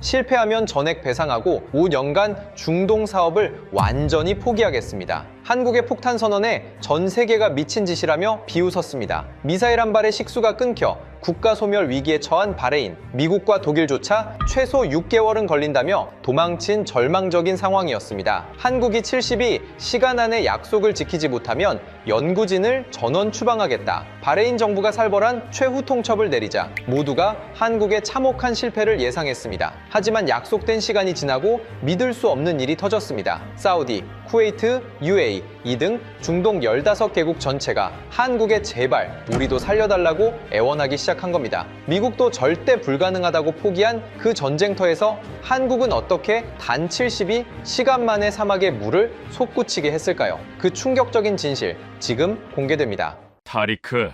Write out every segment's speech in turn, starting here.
실패하면 전액 배상하고 5년간 중동 사업을 완전히 포기하겠습니다. 한국의 폭탄 선언에 전 세계가 미친 짓이라며 비웃었습니다. 미사일 한 발의 식수가 끊겨 국가 소멸 위기에 처한 바레인, 미국과 독일조차 최소 6개월은 걸린다며 도망친 절망적인 상황이었습니다. 한국이 72 시간 안에 약속을 지키지 못하면 연구진을 전원 추방하겠다. 바레인 정부가 살벌한 최후 통첩을 내리자 모두가 한국의 참혹한 실패를 예상했습니다. 하지만 약속된 시간이 지나고 믿을 수 없는 일이 터졌습니다. 사우디, 쿠웨이트, UAE 이 등 중동 15개국 전체가 한국에 제발 우리도 살려달라고 애원하기 시작한 겁니다. 미국도 절대 불가능하다고 포기한 그 전쟁터에서 한국은 어떻게 단 72 시간 만에 사막의 물을 솟구치게 했을까요? 그 충격적인 진실 지금 공개됩니다. 타리크,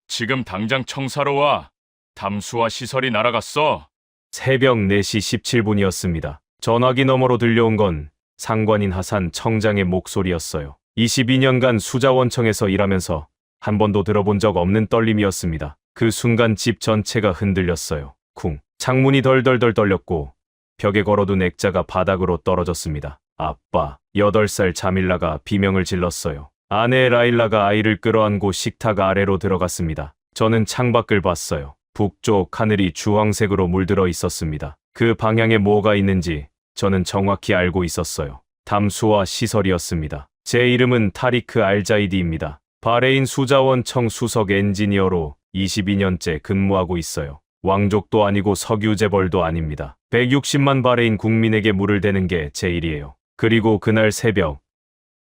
지금 당장 청사로 와. 담수화 시설이 날아갔어. 새벽 4시 17분이었습니다. 전화기 너머로 들려온 건 상관인 하산 청장의 목소리였어요. 22년간 수자원청에서 일하면서 한 번도 들어본 적 없는 떨림이었습니다. 그 순간 집 전체가 흔들렸어요. 쿵. 창문이 덜덜덜 떨렸고 벽에 걸어둔 액자가 바닥으로 떨어졌습니다. 아빠, 8살 자밀라가 비명을 질렀어요. 아내 라일라가 아이를 끌어안고 식탁 아래로 들어갔습니다. 저는 창밖을 봤어요. 북쪽 하늘이 주황색으로 물들어 있었습니다. 그 방향에 뭐가 있는지 저는 정확히 알고 있었어요. 담수화 시설이었습니다. 제 이름은 타리크 알자이디입니다. 바레인 수자원청 수석 엔지니어로 22년째 근무하고 있어요. 왕족도 아니고 석유 재벌도 아닙니다. 160만 바레인 국민에게 물을 대는 게 제 일이에요. 그리고 그날 새벽,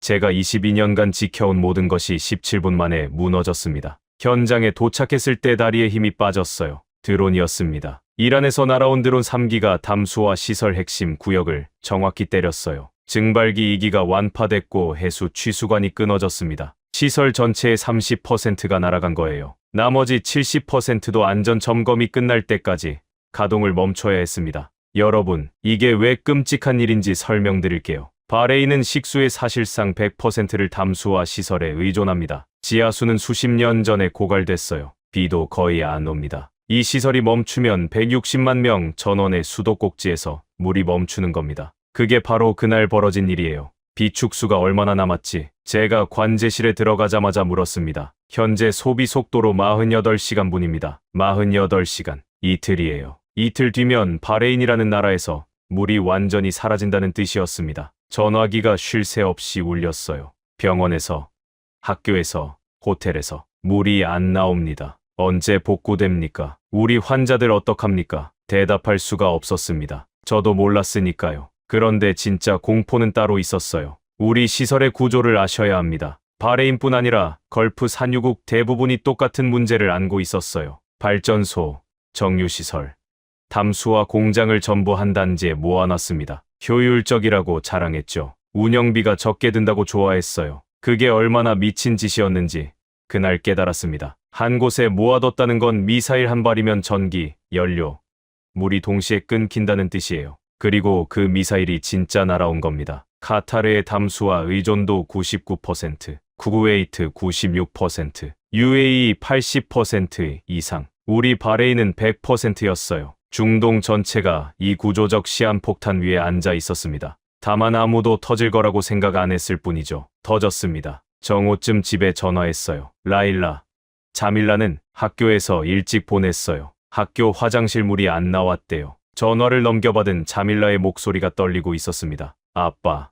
제가 22년간 지켜온 모든 것이 17분 만에 무너졌습니다. 현장에 도착했을 때 다리에 힘이 빠졌어요. 드론이었습니다. 이란에서 날아온 드론 3기가 담수화 시설 핵심 구역을 정확히 때렸어요. 증발기 2기가 완파됐고 해수 취수관이 끊어졌습니다. 시설 전체의 30%가 날아간 거예요. 나머지 70%도 안전 점검이 끝날 때까지 가동을 멈춰야 했습니다. 여러분, 이게 왜 끔찍한 일인지 설명드릴게요. 바레인은 식수의 사실상 100%를 담수화 시설에 의존합니다. 지하수는 수십 년 전에 고갈됐어요. 비도 거의 안 옵니다. 이 시설이 멈추면 160만 명 전원의 수도꼭지에서 물이 멈추는 겁니다. 그게 바로 그날 벌어진 일이에요. 비축수가 얼마나 남았지? 제가 관제실에 들어가자마자 물었습니다. 현재 소비 속도로 48시간 분입니다. 48시간. 이틀이에요. 이틀 뒤면 바레인이라는 나라에서 물이 완전히 사라진다는 뜻이었습니다. 전화기가 쉴 새 없이 울렸어요. 병원에서, 학교에서, 호텔에서 물이 안 나옵니다. 언제 복구됩니까? 우리 환자들 어떡합니까? 대답할 수가 없었습니다. 저도 몰랐으니까요. 그런데 진짜 공포는 따로 있었어요. 우리 시설의 구조를 아셔야 합니다. 바레인뿐 아니라 걸프 산유국 대부분이 똑같은 문제를 안고 있었어요. 발전소, 정유시설, 담수화 공장을 전부 한 단지에 모아놨습니다. 효율적이라고 자랑했죠. 운영비가 적게 든다고 좋아했어요. 그게 얼마나 미친 짓이었는지 그날 깨달았습니다. 한 곳에 모아뒀다는 건 미사일 한 발이면 전기, 연료, 물이 동시에 끊긴다는 뜻이에요. 그리고 그 미사일이 진짜 날아온 겁니다. 카타르의 담수화 의존도 99%, 쿠웨이트 96%, UAE 80% 이상, 우리 바레인은 100%였어요. 중동 전체가 이 구조적 시한폭탄 위에 앉아 있었습니다. 다만 아무도 터질 거라고 생각 안 했을 뿐이죠. 터졌습니다. 정오쯤 집에 전화했어요. 라일라, 자밀라는 학교에서 일찍 보냈어요. 학교 화장실 물이 안 나왔대요. 전화를 넘겨받은 자밀라의 목소리가 떨리고 있었습니다. 아빠,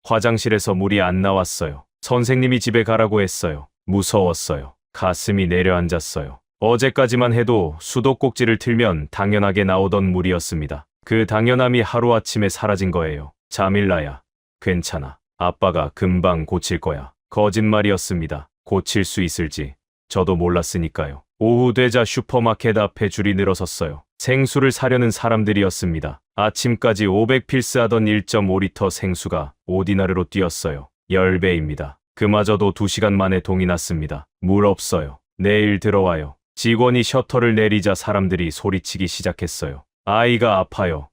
화장실에서 물이 안 나왔어요. 선생님이 집에 가라고 했어요. 무서웠어요. 가슴이 내려앉았어요. 어제까지만 해도 수도꼭지를 틀면 당연하게 나오던 물이었습니다. 그 당연함이 하루아침에 사라진 거예요. 자밀라야, 괜찮아. 아빠가 금방 고칠 거야. 거짓말이었습니다. 고칠 수 있을지 저도 몰랐으니까요. 오후 되자 슈퍼마켓 앞에 줄이 늘어섰어요. 생수를 사려는 사람들이었습니다. 아침까지 500필스 하던 1.5리터 생수가 5디나르로 뛰었어요. 10배입니다. 그마저도 2시간 만에 동이 났습니다. 물 없어요. 내일 들어와요. 직원이 셔터를 내리자 사람들이 소리치기 시작했어요. 아이가 아파요.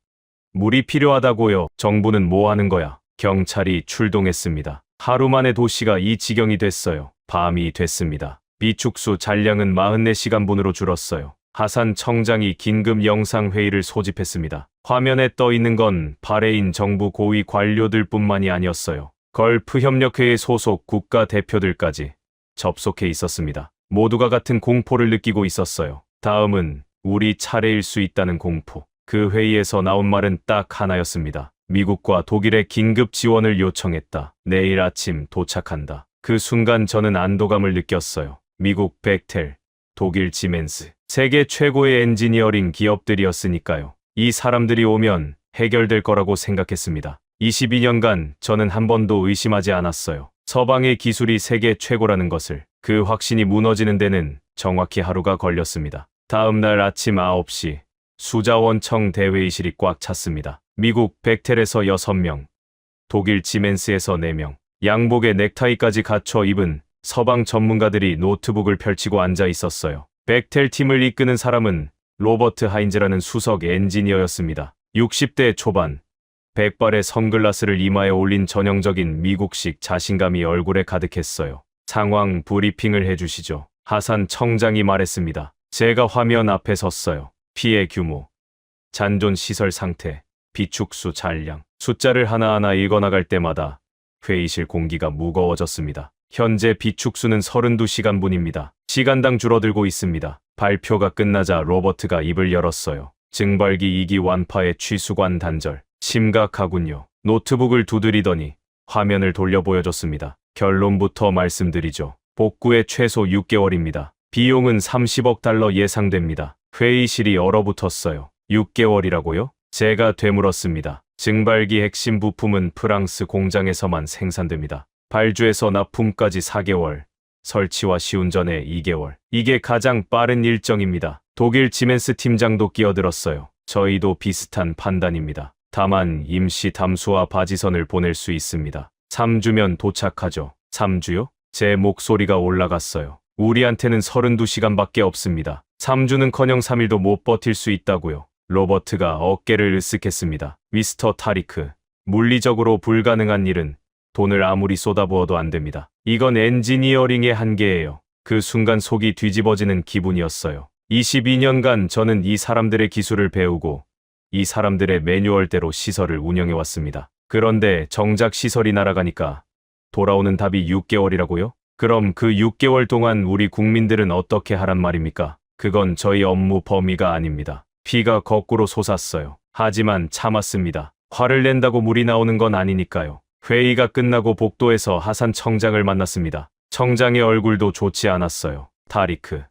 물이 필요하다고요. 정부는 뭐 하는 거야? 경찰이 출동했습니다. 하루 만에 도시가 이 지경이 됐어요. 밤이 됐습니다. 비축수 잔량은 44시간분으로 줄었어요. 하산 청장이 긴급 영상회의를 소집했습니다. 화면에 떠 있는 건 바레인 정부 고위 관료들뿐만이 아니었어요. 걸프협력회의 소속 국가대표들까지 접속해 있었습니다. 모두가 같은 공포를 느끼고 있었어요. 다음은 우리 차례일 수 있다는 공포. 그 회의에서 나온 말은 딱 하나였습니다. 미국과 독일의 긴급 지원을 요청했다. 내일 아침 도착한다. 그 순간 저는 안도감을 느꼈어요. 미국 벡텔, 독일 지멘스, 세계 최고의 엔지니어링 기업들이었으니까요. 이 사람들이 오면 해결될 거라고 생각했습니다. 22년간 저는 한 번도 의심하지 않았어요. 서방의 기술이 세계 최고라는 것을. 그 확신이 무너지는 데는 정확히 하루가 걸렸습니다. 다음 날 아침 9시 수자원청 대회의실이 꽉 찼습니다. 미국 벡텔에서 6명, 독일 지멘스에서 4명, 양복에 넥타이까지 갖춰 입은 서방 전문가들이 노트북을 펼치고 앉아 있었어요. 벡텔 팀을 이끄는 사람은 로버트 하인즈라는 수석 엔지니어였습니다. 60대 초반, 백발의 선글라스를 이마에 올린 전형적인 미국식 자신감이 얼굴에 가득했어요. 상황 브리핑을 해주시죠. 하산 청장이 말했습니다. 제가 화면 앞에 섰어요. 피해 규모, 잔존 시설 상태, 비축수 잔량, 숫자를 하나하나 읽어나갈 때마다 회의실 공기가 무거워졌습니다. 현재 비축수는 32시간분입니다. 시간당 줄어들고 있습니다. 발표가 끝나자 로버트가 입을 열었어요. 증발기 2기 완파의 취수관 단절. 심각하군요. 노트북을 두드리더니 화면을 돌려 보여줬습니다. 결론부터 말씀드리죠. 복구에 최소 6개월입니다. 비용은 30억 달러 예상됩니다. 회의실이 얼어붙었어요. 6개월이라고요? 제가 되물었습니다. 증발기 핵심 부품은 프랑스 공장에서만 생산됩니다. 발주에서 납품까지 4개월, 설치와 시운전에 2개월. 이게 가장 빠른 일정입니다. 독일 지멘스 팀장도 끼어들었어요. 저희도 비슷한 판단입니다. 다만 임시 담수화 바지선을 보낼 수 있습니다. 3주면 도착하죠. 3주요? 제 목소리가 올라갔어요. 우리한테는 32시간밖에 없습니다. 3주는커녕 3일도 못 버틸 수 있다고요. 로버트가 어깨를 으쓱했습니다. 미스터 타리크, 물리적으로 불가능한 일은 돈을 아무리 쏟아부어도 안 됩니다. 이건 엔지니어링의 한계예요. 그 순간 속이 뒤집어지는 기분이었어요. 22년간 저는 이 사람들의 기술을 배우고 이 사람들의 매뉴얼대로 시설을 운영해왔습니다. 그런데 정작 시설이 날아가니까 돌아오는 답이 6개월이라고요? 그럼 그 6개월 동안 우리 국민들은 어떻게 하란 말입니까? 그건 저희 업무 범위가 아닙니다. 피가 거꾸로 솟았어요. 하지만 참았습니다. 화를 낸다고 물이 나오는 건 아니니까요. 회의가 끝나고 복도에서 하산 청장을 만났습니다. 청장의 얼굴도 좋지 않았어요. 타리크,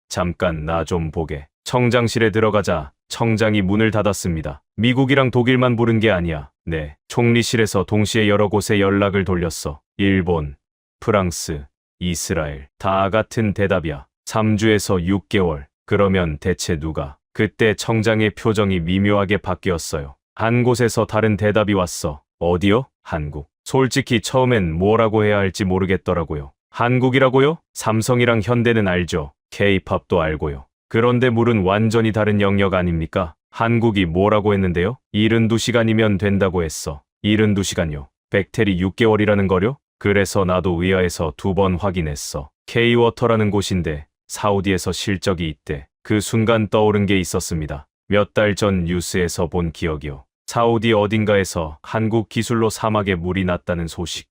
잠깐 나 좀 보게. 청장실에 들어가자 청장이 문을 닫았습니다. 미국이랑 독일만 부른 게 아니야. 네. 총리실에서 동시에 여러 곳에 연락을 돌렸어. 일본, 프랑스, 이스라엘. 다 같은 대답이야. 3주에서 6개월. 그러면 대체 누가? 그때 청장의 표정이 미묘하게 바뀌었어요. 한 곳에서 다른 대답이 왔어. 어디요? 한국. 솔직히 처음엔 뭐라고 해야 할지 모르겠더라고요. 한국이라고요? 삼성이랑 현대는 알죠. K-팝도 알고요. 그런데 물은 완전히 다른 영역 아닙니까? 한국이 뭐라고 했는데요? 72시간이면 된다고 했어. 72시간요. 벡텔이 6개월이라는 거요? 그래서 나도 의아해서 2번 확인했어. K-워터라는 곳인데 사우디에서 실적이 있대. 그 순간 떠오른 게 있었습니다. 몇 달 전 뉴스에서 본 기억이요. 사우디 어딘가에서 한국 기술로 사막에 물이 났다는 소식.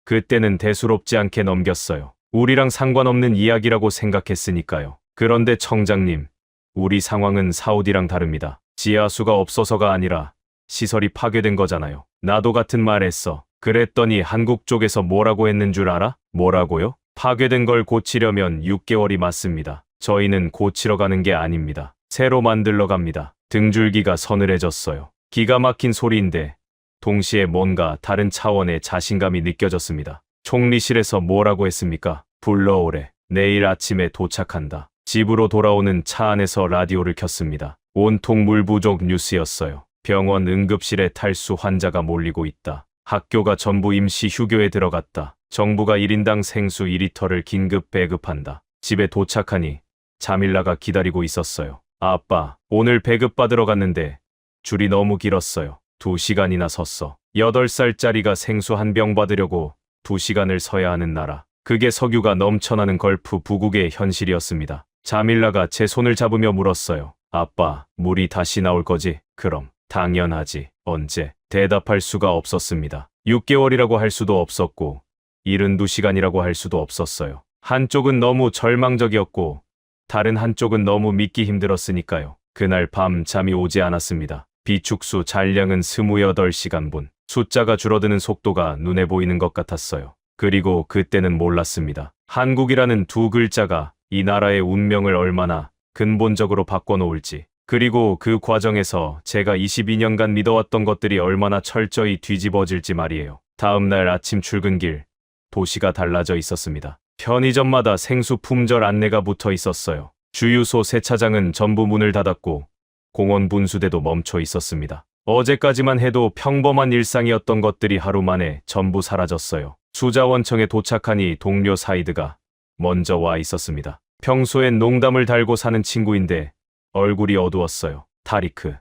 그때는 대수롭지 않게 넘겼어요. 우리랑 상관없는 이야기라고 생각했으니까요. 그런데 청장님, 우리 상황은 사우디랑 다릅니다. 지하수가 없어서가 아니라 시설이 파괴된 거잖아요. 나도 같은 말 했어. 그랬더니 한국 쪽에서 뭐라고 했는 줄 알아? 뭐라고요? 파괴된 걸 고치려면 6개월이 맞습니다. 저희는 고치러 가는 게 아닙니다. 새로 만들러 갑니다. 등줄기가 서늘해졌어요. 기가 막힌 소리인데 동시에 뭔가 다른 차원의 자신감이 느껴졌습니다. 총리실에서 뭐라고 했습니까? 불러오래. 내일 아침에 도착한다. 집으로 돌아오는 차 안에서 라디오를 켰습니다. 온통 물 부족 뉴스였어요. 병원 응급실에 탈수 환자가 몰리고 있다. 학교가 전부 임시 휴교에 들어갔다. 정부가 1인당 생수 2리터를 긴급 배급한다. 집에 도착하니 자밀라가 기다리고 있었어요. 아빠, 오늘 배급받으러 갔는데 줄이 너무 길었어요. 2시간이나 섰어. 8살짜리가 생수 한 병 받으려고 2시간을 서야 하는 나라. 그게 석유가 넘쳐나는 걸프 부국의 현실이었습니다. 자밀라가 제 손을 잡으며 물었어요. 아빠, 물이 다시 나올 거지? 그럼. 당연하지. 언제? 대답할 수가 없었습니다. 6개월이라고 할 수도 없었고 72시간이라고 할 수도 없었어요. 한쪽은 너무 절망적이었고 다른 한쪽은 너무 믿기 힘들었으니까요. 그날 밤 잠이 오지 않았습니다. 비축수 잔량은 28시간분. 숫자가 줄어드는 속도가 눈에 보이는 것 같았어요. 그리고 그때는 몰랐습니다. 한국이라는 두 글자가 이 나라의 운명을 얼마나 근본적으로 바꿔놓을지. 그리고 그 과정에서 제가 22년간 믿어왔던 것들이 얼마나 철저히 뒤집어질지 말이에요. 다음 날 아침 출근길, 도시가 달라져 있었습니다. 편의점마다 생수 품절 안내가 붙어 있었어요. 주유소 세차장은 전부 문을 닫았고 공원 분수대도 멈춰 있었습니다. 어제까지만 해도 평범한 일상이었던 것들이 하루 만에 전부 사라졌어요. 수자원청에 도착하니 동료 사이드가 먼저 와 있었습니다. 평소엔 농담을 달고 사는 친구인데 얼굴이 어두웠어요. 타리크,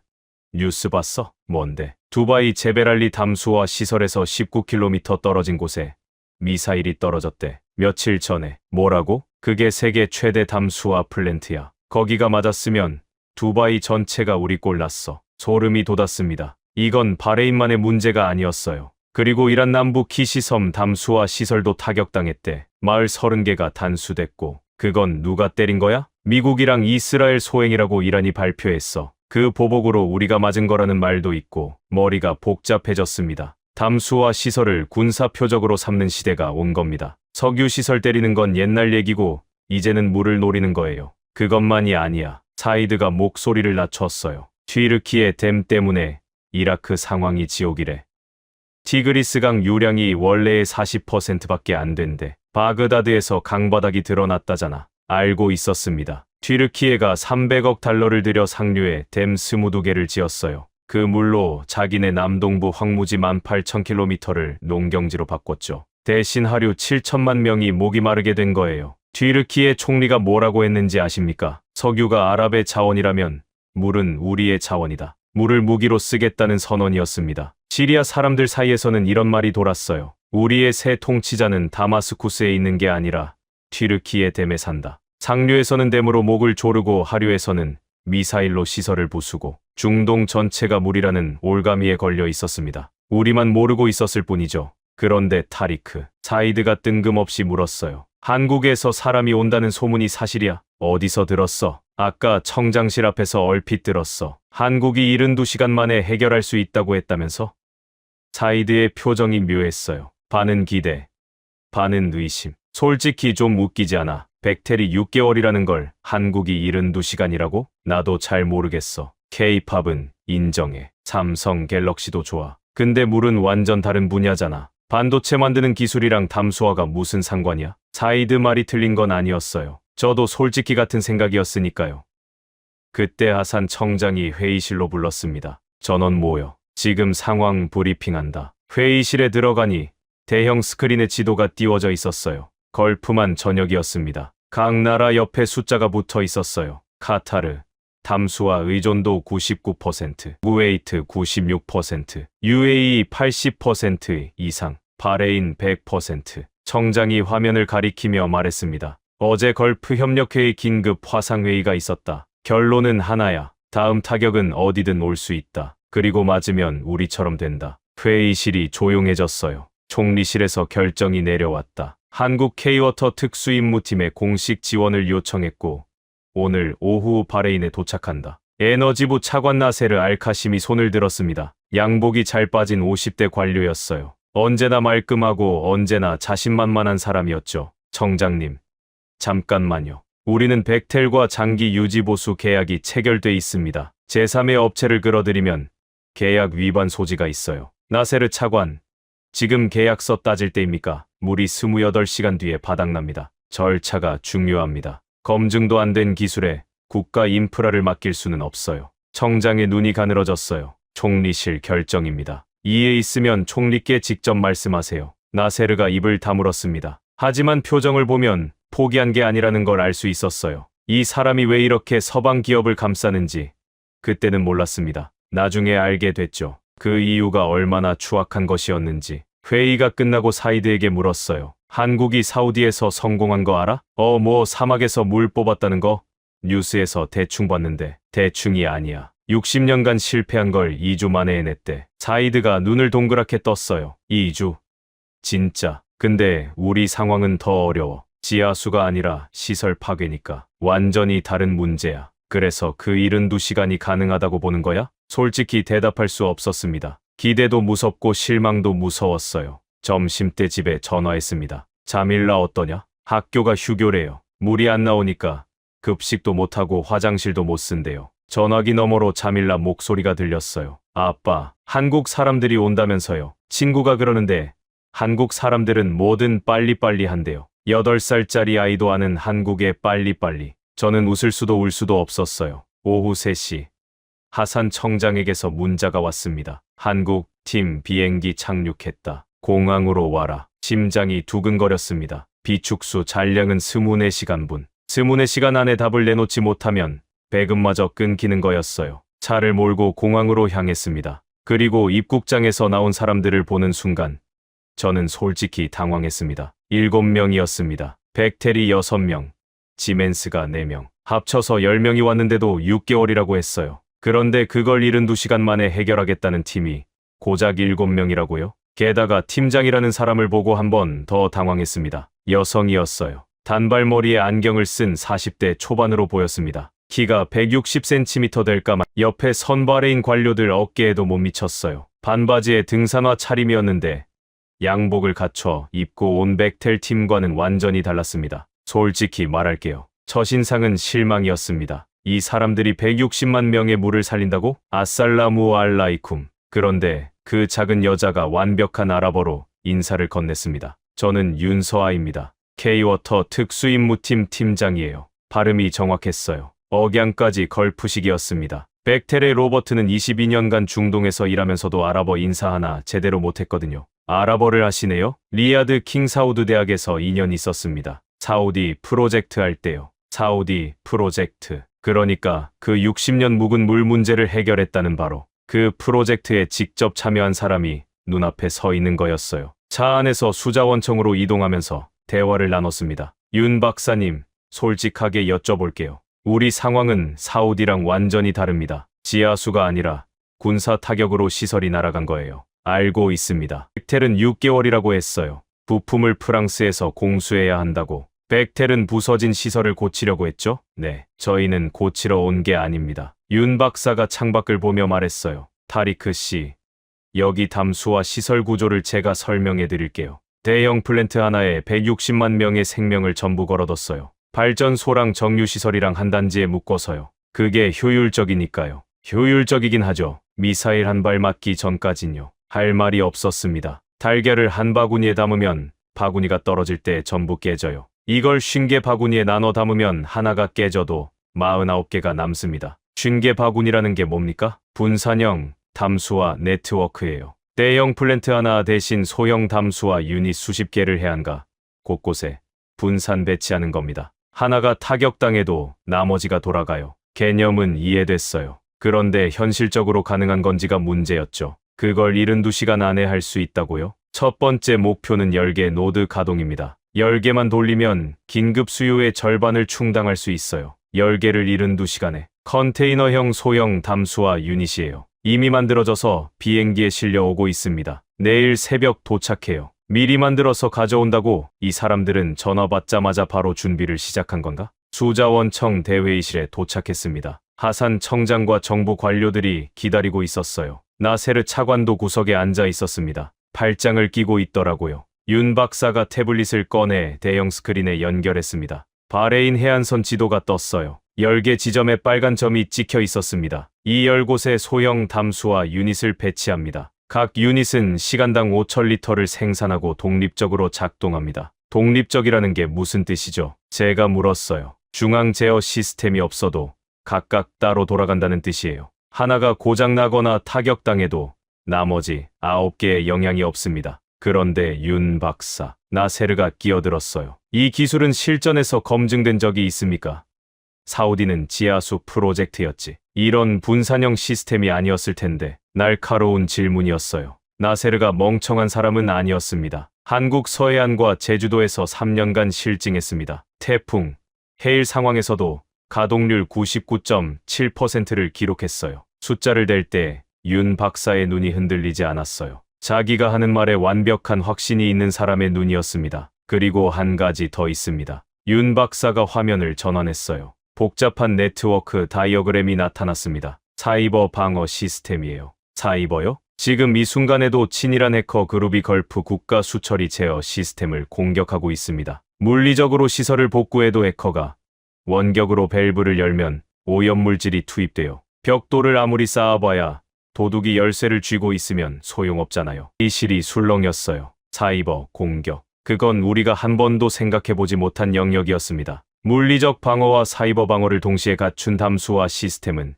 뉴스 봤어? 뭔데? 두바이 제베랄리 담수화 시설에서 19km 떨어진 곳에 미사일이 떨어졌대. 며칠 전에. 뭐라고? 그게 세계 최대 담수화 플랜트야. 거기가 맞았으면 두바이 전체가 우리 꼴 났어. 소름이 돋았습니다. 이건 바레인만의 문제가 아니었어요. 그리고 이란 남부 키시섬 담수화 시설도 타격당했대. 마을 30개가 단수됐고. 그건 누가 때린 거야? 미국이랑 이스라엘 소행이라고 이란이 발표했어. 그 보복으로 우리가 맞은 거라는 말도 있고. 머리가 복잡해졌습니다. 담수화 시설을 군사표적으로 삼는 시대가 온 겁니다. 석유 시설 때리는 건 옛날 얘기고 이제는 물을 노리는 거예요. 그것만이 아니야. 사이드가 목소리를 낮췄어요. 튀르키예 댐 때문에 이라크 상황이 지옥이래. 티그리스강 유량이 원래의 40%밖에 안 된대. 바그다드에서 강바닥이 드러났다잖아. 알고 있었습니다. 튀르키예가 300억 달러를 들여 상류에 댐 22개를 지었어요. 그 물로 자기네 남동부 황무지 18,000km를 농경지로 바꿨죠. 대신 하류 7천만 명이 목이 마르게 된 거예요. 튀르키예 총리가 뭐라고 했는지 아십니까? 석유가 아랍의 자원이라면 물은 우리의 자원이다. 물을 무기로 쓰겠다는 선언이었습니다. 시리아 사람들 사이에서는 이런 말이 돌았어요. 우리의 새 통치자는 다마스쿠스에 있는 게 아니라 튀르키예 댐에 산다. 상류에서는 댐으로 목을 조르고 하류에서는 미사일로 시설을 부수고 중동 전체가 물이라는 올가미에 걸려 있었습니다. 우리만 모르고 있었을 뿐이죠. 그런데 타리크, 사이드가 뜬금없이 물었어요. 한국에서 사람이 온다는 소문이 사실이야? 어디서 들었어? 아까 청장실 앞에서 얼핏 들었어. 한국이 72시간 만에 해결할 수 있다고 했다면서? 사이드의 표정이 묘했어요. 반은 기대, 반은 의심. 솔직히 좀 웃기지 않아? 백텔이 6개월이라는 걸 한국이 72시간이라고? 나도 잘 모르겠어. K-팝은 인정해. 삼성 갤럭시도 좋아. 근데 물은 완전 다른 분야잖아. 반도체 만드는 기술이랑 담수화가 무슨 상관이야? 사이드 말이 틀린 건 아니었어요. 저도 솔직히 같은 생각이었으니까요. 그때 하산 청장이 회의실로 불렀습니다. 전원 모여. 지금 상황 브리핑한다. 회의실에 들어가니 대형 스크린에 지도가 띄워져 있었어요. 걸프만 저녁이었습니다. 각 나라 옆에 숫자가 붙어 있었어요. 카타르, 담수화 의존도 99%, 쿠웨이트 96%, UAE 80% 이상, 바레인 100%. 청장이 화면을 가리키며 말했습니다. 어제 걸프 협력회의 긴급 화상회의가 있었다. 결론은 하나야. 다음 타격은 어디든 올 수 있다. 그리고 맞으면 우리처럼 된다. 회의실이 조용해졌어요. 총리실에서 결정이 내려왔다. 한국 K-워터 특수임무팀에 공식 지원을 요청했고 오늘 오후 바레인에 도착한다. 에너지부 차관 나세르 알카심이 손을 들었습니다. 양복이 잘 빠진 50대 관료였어요. 언제나 말끔하고 언제나 자신만만한 사람이었죠. 청장님, 잠깐만요. 우리는 벡텔과 장기 유지보수 계약이 체결돼 있습니다. 제3의 업체를 끌어들이면 계약 위반 소지가 있어요. 나세르 차관, 지금 계약서 따질 때입니까? 물이 28시간 뒤에 바닥납니다. 절차가 중요합니다. 검증도 안 된 기술에 국가 인프라를 맡길 수는 없어요. 청장의 눈이 가늘어졌어요. 총리실 결정입니다. 이해 있으면 총리께 직접 말씀하세요. 나세르가 입을 다물었습니다. 하지만 표정을 보면 포기한 게 아니라는 걸 알 수 있었어요. 이 사람이 왜 이렇게 서방 기업을 감싸는지 그때는 몰랐습니다. 나중에 알게 됐죠. 그 이유가 얼마나 추악한 것이었는지. 회의가 끝나고 사이드에게 물었어요. 한국이 사우디에서 성공한 거 알아? 뭐 사막에서 물 뽑았다는 거? 뉴스에서 대충 봤는데 대충이 아니야. 60년간 실패한 걸 2주 만에 해냈대. 사이드가 눈을 동그랗게 떴어요. 2주? 진짜. 근데 우리 상황은 더 어려워. 지하수가 아니라 시설 파괴니까. 완전히 다른 문제야. 그래서 그 72시간이 가능하다고 보는 거야? 솔직히 대답할 수 없었습니다. 기대도 무섭고 실망도 무서웠어요. 점심때 집에 전화했습니다. 자밀라 어떠냐? 학교가 휴교래요. 물이 안 나오니까 급식도 못하고 화장실도 못 쓴대요. 전화기 너머로 자밀라 목소리가 들렸어요. 아빠, 한국 사람들이 온다면서요. 친구가 그러는데 한국 사람들은 뭐든 빨리빨리 한대요. 8살짜리 아이도 아는 한국의 빨리빨리. 저는 웃을 수도 울 수도 없었어요. 오후 3시. 하산 청장에게서 문자가 왔습니다. 한국 팀 비행기 착륙했다. 공항으로 와라. 심장이 두근거렸습니다. 비축수 잔량은 24시간분. 24시간 안에 답을 내놓지 못하면 배급마저 끊기는 거였어요. 차를 몰고 공항으로 향했습니다. 그리고 입국장에서 나온 사람들을 보는 순간 저는 솔직히 당황했습니다. 7명이었습니다. 백테리 6명, 지멘스가 4명, 합쳐서 10명이 왔는데도 6개월이라고 했어요. 그런데 그걸 72시간 만에 해결하겠다는 팀이 고작 7명이라고요? 게다가 팀장이라는 사람을 보고 한 번 더 당황했습니다. 여성이었어요. 단발머리에 안경을 쓴 40대 초반으로 보였습니다. 키가 160cm 될까 말. 옆에 선바레인 관료들 어깨에도 못 미쳤어요. 반바지에 등산화 차림이었는데 양복을 갖춰 입고 온 백텔 팀과는 완전히 달랐습니다. 솔직히 말할게요. 첫인상은 실망이었습니다. 이 사람들이 160만 명의 물을 살린다고? 아살라무 알라이쿰. 그런데 그 작은 여자가 완벽한 아랍어로 인사를 건넸습니다. 저는 윤서아입니다. K-워터 특수임무팀 팀장이에요. 발음이 정확했어요. 억양까지 걸프식이었습니다. 백텔의 로버트는 22년간 중동에서 일하면서도 아랍어 인사 하나 제대로 못했거든요. 아랍어를 하시네요? 리야드 킹사우드 대학에서 2년 있었습니다. 사우디 프로젝트 할 때요. 사우디 프로젝트. 그러니까 그 60년 묵은 물 문제를 해결했다는 바로 그 프로젝트에 직접 참여한 사람이 눈앞에 서 있는 거였어요. 차 안에서 수자원청으로 이동하면서 대화를 나눴습니다. 윤 박사님, 솔직하게 여쭤볼게요. 우리 상황은 사우디랑 완전히 다릅니다. 지하수가 아니라 군사 타격으로 시설이 날아간 거예요. 알고 있습니다. 백텔은 6개월이라고 했어요. 부품을 프랑스에서 공수해야 한다고. 백텔은 부서진 시설을 고치려고 했죠? 네, 저희는 고치러 온 게 아닙니다. 윤 박사가 창밖을 보며 말했어요. 타리크 씨, 여기 담수화 시설 구조를 제가 설명해 드릴게요. 대형 플랜트 하나에 160만 명의 생명을 전부 걸어뒀어요. 발전소랑 정유시설이랑 한 단지에 묶어서요. 그게 효율적이니까요. 효율적이긴 하죠. 미사일 한 발 맞기 전까진요. 할 말이 없었습니다. 달걀을 한 바구니에 담으면 바구니가 떨어질 때 전부 깨져요. 이걸 50개 바구니에 나눠 담으면 하나가 깨져도 49개가 남습니다. 50개 바구니라는 게 뭡니까? 분산형 담수화 네트워크예요. 대형 플랜트 하나 대신 소형 담수화 유닛 수십 개를 해안가 곳곳에 분산 배치하는 겁니다. 하나가 타격당해도 나머지가 돌아가요. 개념은 이해됐어요. 그런데 현실적으로 가능한 건지가 문제였죠. 그걸 72시간 안에 할 수 있다고요? 첫 번째 목표는 10개 노드 가동입니다. 10개만 돌리면 긴급 수요의 절반을 충당할 수 있어요. 10개를 72시간에. 컨테이너형 소형 담수화 유닛이에요. 이미 만들어져서 비행기에 실려오고 있습니다. 내일 새벽 도착해요. 미리 만들어서 가져온다고 이 사람들은 전화 받자마자 바로 준비를 시작한 건가? 수자원청 대회의실에 도착했습니다. 하산 청장과 정부 관료들이 기다리고 있었어요. 나세르 차관도 구석에 앉아 있었습니다. 팔짱을 끼고 있더라고요. 윤 박사가 태블릿을 꺼내 대형 스크린에 연결했습니다. 바레인 해안선 지도가 떴어요. 10개 지점에 빨간 점이 찍혀 있었습니다. 이 10곳에 소형 담수화 유닛을 배치합니다. 각 유닛은 시간당 5,000리터를 생산하고 독립적으로 작동합니다. 독립적이라는 게 무슨 뜻이죠? 제가 물었어요. 중앙 제어 시스템이 없어도 각각 따로 돌아간다는 뜻이에요. 하나가 고장나거나 타격당해도 나머지 9개에 영향이 없습니다. 그런데 윤 박사, 나세르가 끼어들었어요. 이 기술은 실전에서 검증된 적이 있습니까? 사우디는 지하수 프로젝트였지. 이런 분산형 시스템이 아니었을 텐데 날카로운 질문이었어요. 나세르가 멍청한 사람은 아니었습니다. 한국 서해안과 제주도에서 3년간 실증했습니다. 태풍, 해일 상황에서도 가동률 99.7%를 기록했어요. 숫자를 댈 때 윤 박사의 눈이 흔들리지 않았어요. 자기가 하는 말에 완벽한 확신이 있는 사람의 눈이었습니다. 그리고 한 가지 더 있습니다. 윤 박사가 화면을 전환했어요. 복잡한 네트워크 다이어그램이 나타났습니다. 사이버 방어 시스템이에요. 사이버요? 지금 이 순간에도 친일한 해커 그룹이 걸프 국가 수처리 제어 시스템을 공격하고 있습니다. 물리적으로 시설을 복구해도 해커가 원격으로 밸브를 열면 오염물질이 투입돼요. 벽돌을 아무리 쌓아봐야 도둑이 열쇠를 쥐고 있으면 소용없잖아요. 이 실이 술렁였어요. 사이버 공격. 그건 우리가 한 번도 생각해보지 못한 영역이었습니다. 물리적 방어와 사이버 방어를 동시에 갖춘 담수화 시스템은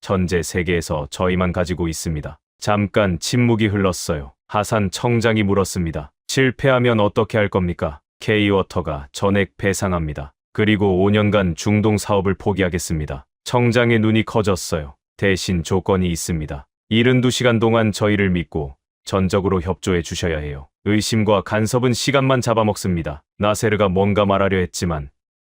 전제 세계에서 저희만 가지고 있습니다. 잠깐 침묵이 흘렀어요. 하산 청장이 물었습니다. 실패하면 어떻게 할 겁니까? K-워터가 전액 배상합니다. 그리고 5년간 중동 사업을 포기하겠습니다. 청장의 눈이 커졌어요. 대신 조건이 있습니다. 72시간 동안 저희를 믿고 전적으로 협조해 주셔야 해요. 의심과 간섭은 시간만 잡아먹습니다. 나세르가 뭔가 말하려 했지만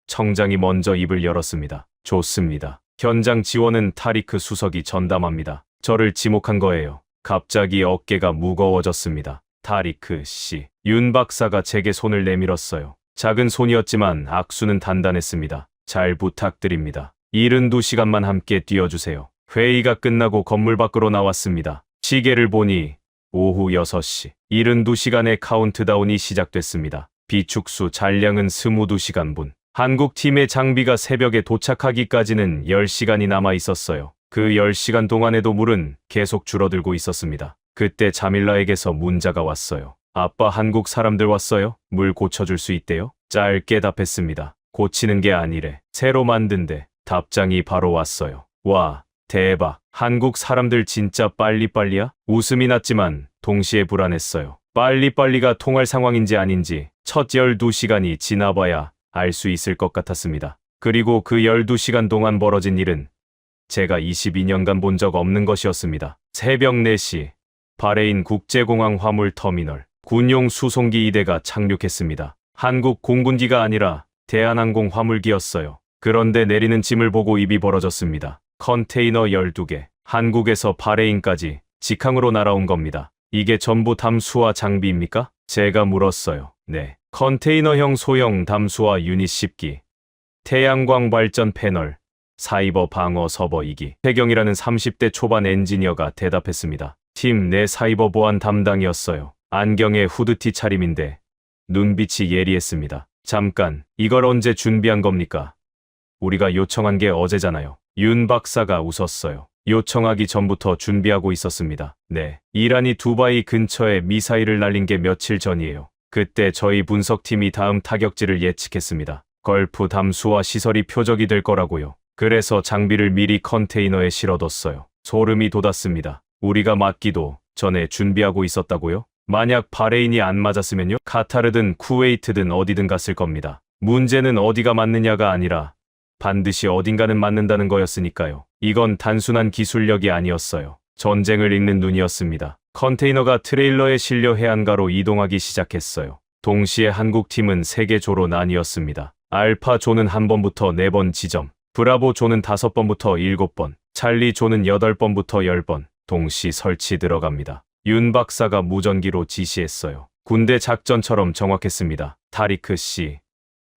청장이 먼저 입을 열었습니다. 좋습니다. 현장 지원은 타리크 수석이 전담합니다. 저를 지목한 거예요. 갑자기 어깨가 무거워졌습니다. 타리크 씨. 윤 박사가 제게 손을 내밀었어요. 작은 손이었지만 악수는 단단했습니다. 잘 부탁드립니다. 72시간만 함께 뛰어주세요. 회의가 끝나고 건물 밖으로 나왔습니다. 시계를 보니 오후 6시. 72시간의 카운트다운이 시작됐습니다. 비축수 잔량은 22시간분. 한국 팀의 장비가 새벽에 도착하기까지는 10시간이 남아 있었어요. 그 10시간 동안에도 물은 계속 줄어들고 있었습니다. 그때 자밀라에게서 문자가 왔어요. 아빠, 한국 사람들 왔어요? 물 고쳐줄 수 있대요? 짧게 답했습니다. 고치는 게 아니래. 새로 만든대. 답장이 바로 왔어요. 와, 대박. 한국 사람들 진짜 빨리빨리야? 웃음이 났지만 동시에 불안했어요. 빨리빨리가 통할 상황인지 아닌지 첫 12시간이 지나봐야 알 수 있을 것 같았습니다. 그리고 그 12시간 동안 벌어진 일은 제가 22년간 본 적 없는 것이었습니다. 새벽 4시, 바레인 국제공항 화물터미널, 군용 수송기 2대가 착륙했습니다. 한국 공군기가 아니라 대한항공 화물기였어요. 그런데 내리는 짐을 보고 입이 벌어졌습니다. 컨테이너 12개, 한국에서 바레인까지 직항으로 날아온 겁니다. 이게 전부 담수화 장비입니까? 제가 물었어요. 네. 컨테이너형 소형 담수화 유닛 10기, 태양광 발전 패널, 사이버 방어 서버 2기. 태경이라는 30대 초반 엔지니어가 대답했습니다. 팀 내 사이버 보안 담당이었어요. 안경에 후드티 차림인데 눈빛이 예리했습니다. 잠깐, 이걸 언제 준비한 겁니까? 우리가 요청한 게 어제잖아요. 윤 박사가 웃었어요. 요청하기 전부터 준비하고 있었습니다. 네. 이란이 두바이 근처에 미사일을 날린 게 며칠 전이에요. 그때 저희 분석팀이 다음 타격지를 예측했습니다. 걸프 담수화 시설이 표적이 될 거라고요. 그래서 장비를 미리 컨테이너에 실어뒀어요. 소름이 돋았습니다. 우리가 맞기도 전에 준비하고 있었다고요? 만약 바레인이 안 맞았으면요? 카타르든 쿠웨이트든 어디든 갔을 겁니다. 문제는 어디가 맞느냐가 아니라 반드시 어딘가는 맞는다는 거였으니까요. 이건 단순한 기술력이 아니었어요. 전쟁을 읽는 눈이었습니다. 컨테이너가 트레일러에 실려 해안가로 이동하기 시작했어요. 동시에 한국팀은 3개 조로 나뉘었습니다. 알파 조는 1번부터 4번 지점, 브라보 조는 5번부터 7번, 찰리 조는 8번부터 10번, 동시 설치 들어갑니다. 윤 박사가 무전기로 지시했어요. 군대 작전처럼 정확했습니다. 타리크 씨,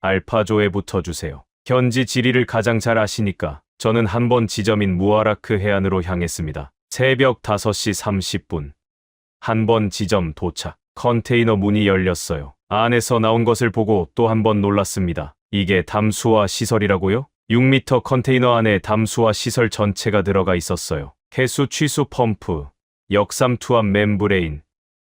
알파조에 붙어주세요. 현지 지리를 가장 잘 아시니까. 저는 한 번 지점인 무아라크 해안으로 향했습니다. 새벽 5시 30분. 한 번 지점 도착. 컨테이너 문이 열렸어요. 안에서 나온 것을 보고 또 한 번 놀랐습니다. 이게 담수화 시설이라고요? 6m 컨테이너 안에 담수화 시설 전체가 들어가 있었어요. 해수 취수 펌프, 역삼 투합 멤브레인,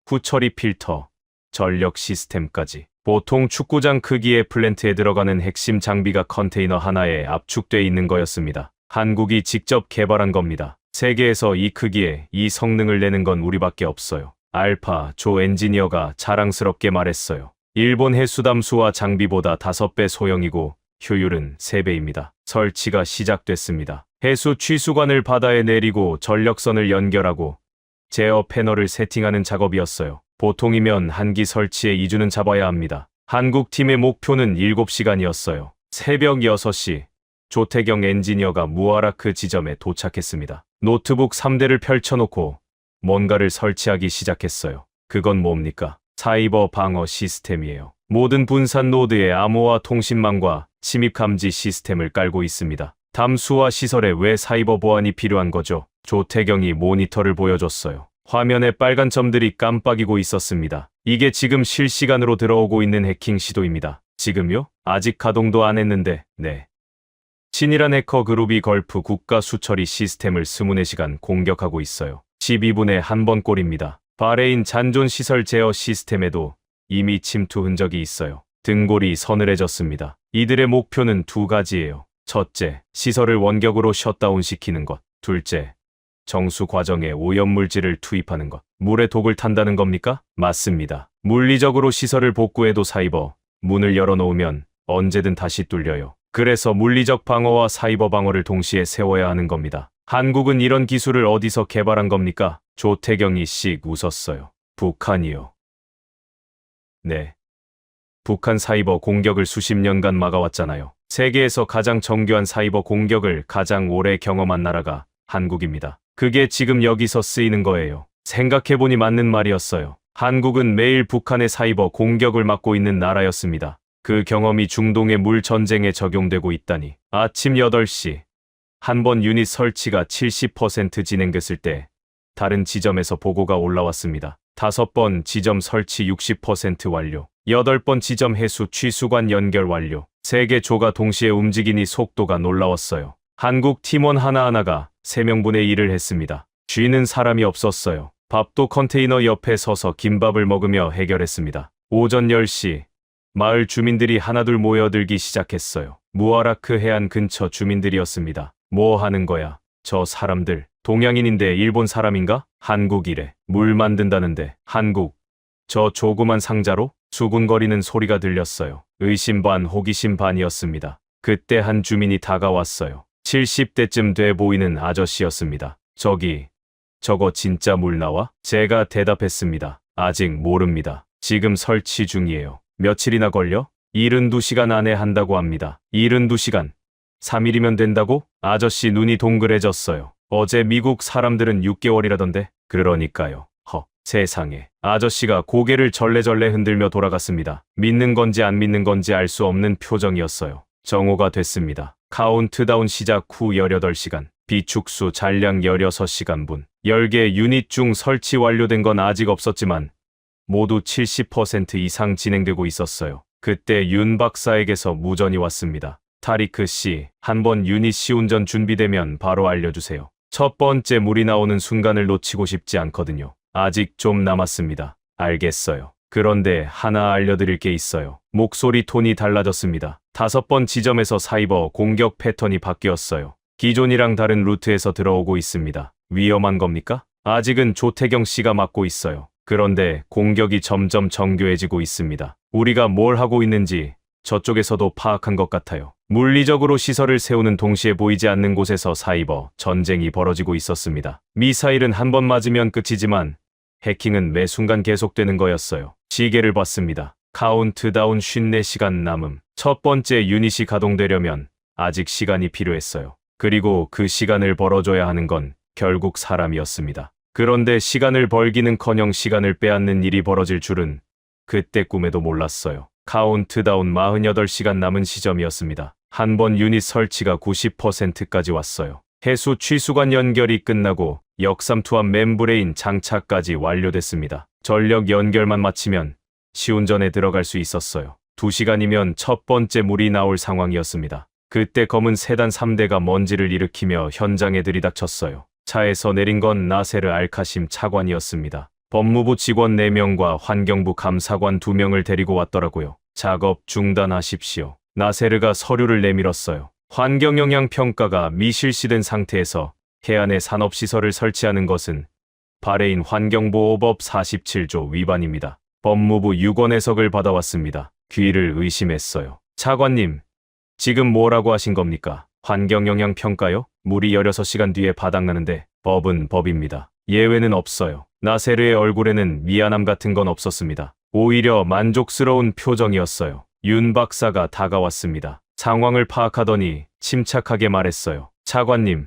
후처리 필터, 전력 시스템까지. 보통 축구장 크기의 플랜트에 들어가는 핵심 장비가 컨테이너 하나에 압축돼 있는 거였습니다. 한국이 직접 개발한 겁니다. 세계에서 이 크기에 이 성능을 내는 건 우리밖에 없어요. 알파 조 엔지니어가 자랑스럽게 말했어요. 일본 해수담수화 장비보다 5배 소형이고 효율은 3배입니다. 설치가 시작됐습니다. 해수 취수관을 바다에 내리고 전력선을 연결하고 제어 패널을 세팅하는 작업이었어요. 보통이면 한 기 설치에 2주는 잡아야 합니다. 한국 팀의 목표는 7시간이었어요. 새벽 6시, 조태경 엔지니어가 무아라크 지점에 도착했습니다. 노트북 3대를 펼쳐놓고 뭔가를 설치하기 시작했어요. 그건 뭡니까? 사이버 방어 시스템이에요. 모든 분산 노드에 암호화 통신망과 침입 감지 시스템을 깔고 있습니다. 담수화 시설에 왜 사이버 보안이 필요한 거죠? 조태경이 모니터를 보여줬어요. 화면에 빨간 점들이 깜빡이고 있었습니다. 이게 지금 실시간으로 들어오고 있는 해킹 시도입니다. 지금요? 아직 가동도 안 했는데, 네. 친일한 해커 그룹이 걸프 국가 수처리 시스템을 24시간 공격하고 있어요. 12분에 한 번 꼴입니다. 바레인 잔존 시설 제어 시스템에도 이미 침투 흔적이 있어요. 등골이 서늘해졌습니다. 이들의 목표는 두 가지예요. 첫째, 시설을 원격으로 셧다운 시키는 것. 둘째, 정수 과정에 오염물질을 투입하는 것. 물에 독을 탄다는 겁니까? 맞습니다. 물리적으로 시설을 복구해도 사이버 문을 열어놓으면 언제든 다시 뚫려요. 그래서 물리적 방어와 사이버 방어를 동시에 세워야 하는 겁니다. 한국은 이런 기술을 어디서 개발한 겁니까? 조태경이 씩 웃었어요. 북한이요. 네. 북한 사이버 공격을 수십 년간 막아왔잖아요. 세계에서 가장 정교한 사이버 공격을 가장 오래 경험한 나라가 한국입니다. 그게 지금 여기서 쓰이는 거예요. 생각해보니 맞는 말이었어요. 한국은 매일 북한의 사이버 공격을 막고 있는 나라였습니다. 그 경험이 중동의 물 전쟁에 적용되고 있다니. 아침 8시, 한 번 유닛 설치가 70% 진행됐을 때 다른 지점에서 보고가 올라왔습니다. 5번 지점 설치 60% 완료. 8번 지점 해수 취수관 연결 완료. 3개 조가 동시에 움직이니 속도가 놀라웠어요. 한국 팀원 하나하나가 3명분의 일을 했습니다. 쉬는 사람이 없었어요. 밥도 컨테이너 옆에 서서 김밥을 먹으며 해결했습니다. 오전 10시, 마을 주민들이 하나둘 모여들기 시작했어요. 무아라크 해안 근처 주민들이었습니다. 뭐 하는 거야? 저 사람들. 동양인인데 일본 사람인가? 한국이래. 물 만든다는데. 한국. 저 조그만 상자로? 수군거리는 소리가 들렸어요. 의심 반 호기심 반이었습니다. 그때 한 주민이 다가왔어요. 70대쯤 돼 보이는 아저씨였습니다. 저거 진짜 물 나와? 제가 대답했습니다. 아직 모릅니다. 지금 설치 중이에요. 며칠이나 걸려? 72시간 안에 한다고 합니다. 72시간. 3일이면 된다고? 아저씨 눈이 동그래졌어요. 어제 미국 사람들은 6개월이라던데? 그러니까요. 세상에. 아저씨가 고개를 절레절레 흔들며 돌아갔습니다. 믿는 건지 안 믿는 건지 알 수 없는 표정이었어요. 정오가 됐습니다. 카운트다운 시작 후 18시간. 비축수 잔량 16시간 분. 10개 유닛 중 설치 완료된 건 아직 없었지만 모두 70% 이상 진행되고 있었어요. 그때 윤 박사에게서 무전이 왔습니다. 타리크 씨, 한번 유닛 시운전 준비되면 바로 알려주세요. 첫 번째 물이 나오는 순간을 놓치고 싶지 않거든요. 아직 좀 남았습니다. 알겠어요. 그런데 하나 알려드릴 게 있어요. 목소리 톤이 달라졌습니다. 5번 지점에서 사이버 공격 패턴이 바뀌었어요. 기존이랑 다른 루트에서 들어오고 있습니다. 위험한 겁니까? 아직은 조태경 씨가 맡고 있어요. 그런데 공격이 점점 정교해지고 있습니다. 우리가 뭘 하고 있는지 저쪽에서도 파악한 것 같아요. 물리적으로 시설을 세우는 동시에 보이지 않는 곳에서 사이버 전쟁이 벌어지고 있었습니다. 미사일은 한 번 맞으면 끝이지만 해킹은 매 순간 계속되는 거였어요. 시계를 봤습니다. 카운트다운 54시간 남음. 첫 번째 유닛이 가동되려면 아직 시간이 필요했어요. 그리고 그 시간을 벌어줘야 하는 건 결국 사람이었습니다. 그런데 시간을 벌기는커녕 시간을 빼앗는 일이 벌어질 줄은 그때 꿈에도 몰랐어요. 카운트다운 48시간 남은 시점이었습니다. 한 번 유닛 설치가 90%까지 왔어요. 해수 취수관 연결이 끝나고 역삼투압 멤브레인 장착까지 완료됐습니다. 전력 연결만 마치면 시운전에 들어갈 수 있었어요. 2시간이면 첫 번째 물이 나올 상황이었습니다. 그때 검은 세단 3대가 먼지를 일으키며 현장에 들이닥쳤어요. 차에서 내린 건 나세르 알카심 차관이었습니다. 법무부 직원 4명과 환경부 감사관 2명을 데리고 왔더라고요. 작업 중단하십시오. 나세르가 서류를 내밀었어요. 환경영향평가가 미실시된 상태에서 해안에 산업시설을 설치하는 것은 바레인 환경보호법 47조 위반입니다. 법무부 6원 해석을 받아왔습니다. 귀를 의심했어요. 차관님, 지금 뭐라고 하신 겁니까? 환경영향평가요? 물이 16시간 뒤에 바닥나는데 법은 법입니다. 예외는 없어요. 나세르의 얼굴에는 미안함 같은 건 없었습니다. 오히려 만족스러운 표정이었어요. 윤 박사가 다가왔습니다. 상황을 파악하더니 침착하게 말했어요. 차관님,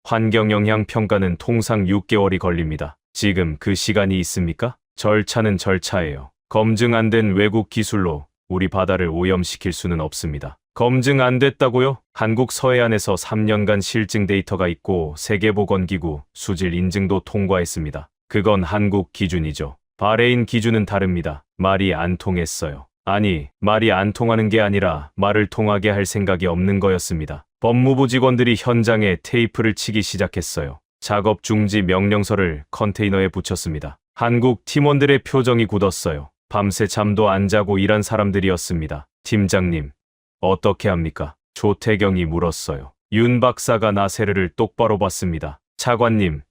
환경영향평가는 통상 6개월이 걸립니다. 지금 그 시간이 있습니까? 절차는 절차예요. 검증 안 된 외국 기술로 우리 바다를 오염시킬 수는 없습니다. 검증 안 됐다고요? 한국 서해안에서 3년간 실증 데이터가 있고 세계보건기구 수질 인증도 통과했습니다. 그건 한국 기준이죠. 바레인 기준은 다릅니다. 말이 안 통했어요. 아니, 말이 안 통하는 게 아니라 말을 통하게 할 생각이 없는 거였습니다. 법무부 직원들이 현장에 테이프를 치기 시작했어요. 작업 중지 명령서를 컨테이너에 붙였습니다. 한국 팀원들의 표정이 굳었어요. 밤새 잠도 안 자고 일한 사람들이었습니다. 팀장님, 어떻게 합니까? 조태경이 물었어요. 윤 박사가 나세르를 똑바로 봤습니다. 차관님,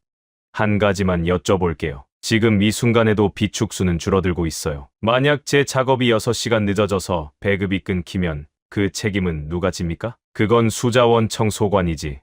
한 가지만 여쭤볼게요. 지금 이 순간에도 비축수는 줄어들고 있어요. 만약 제 작업이 6시간 늦어져서 배급이 끊기면 그 책임은 누가 집니까? 그건 수자원청 소관이지.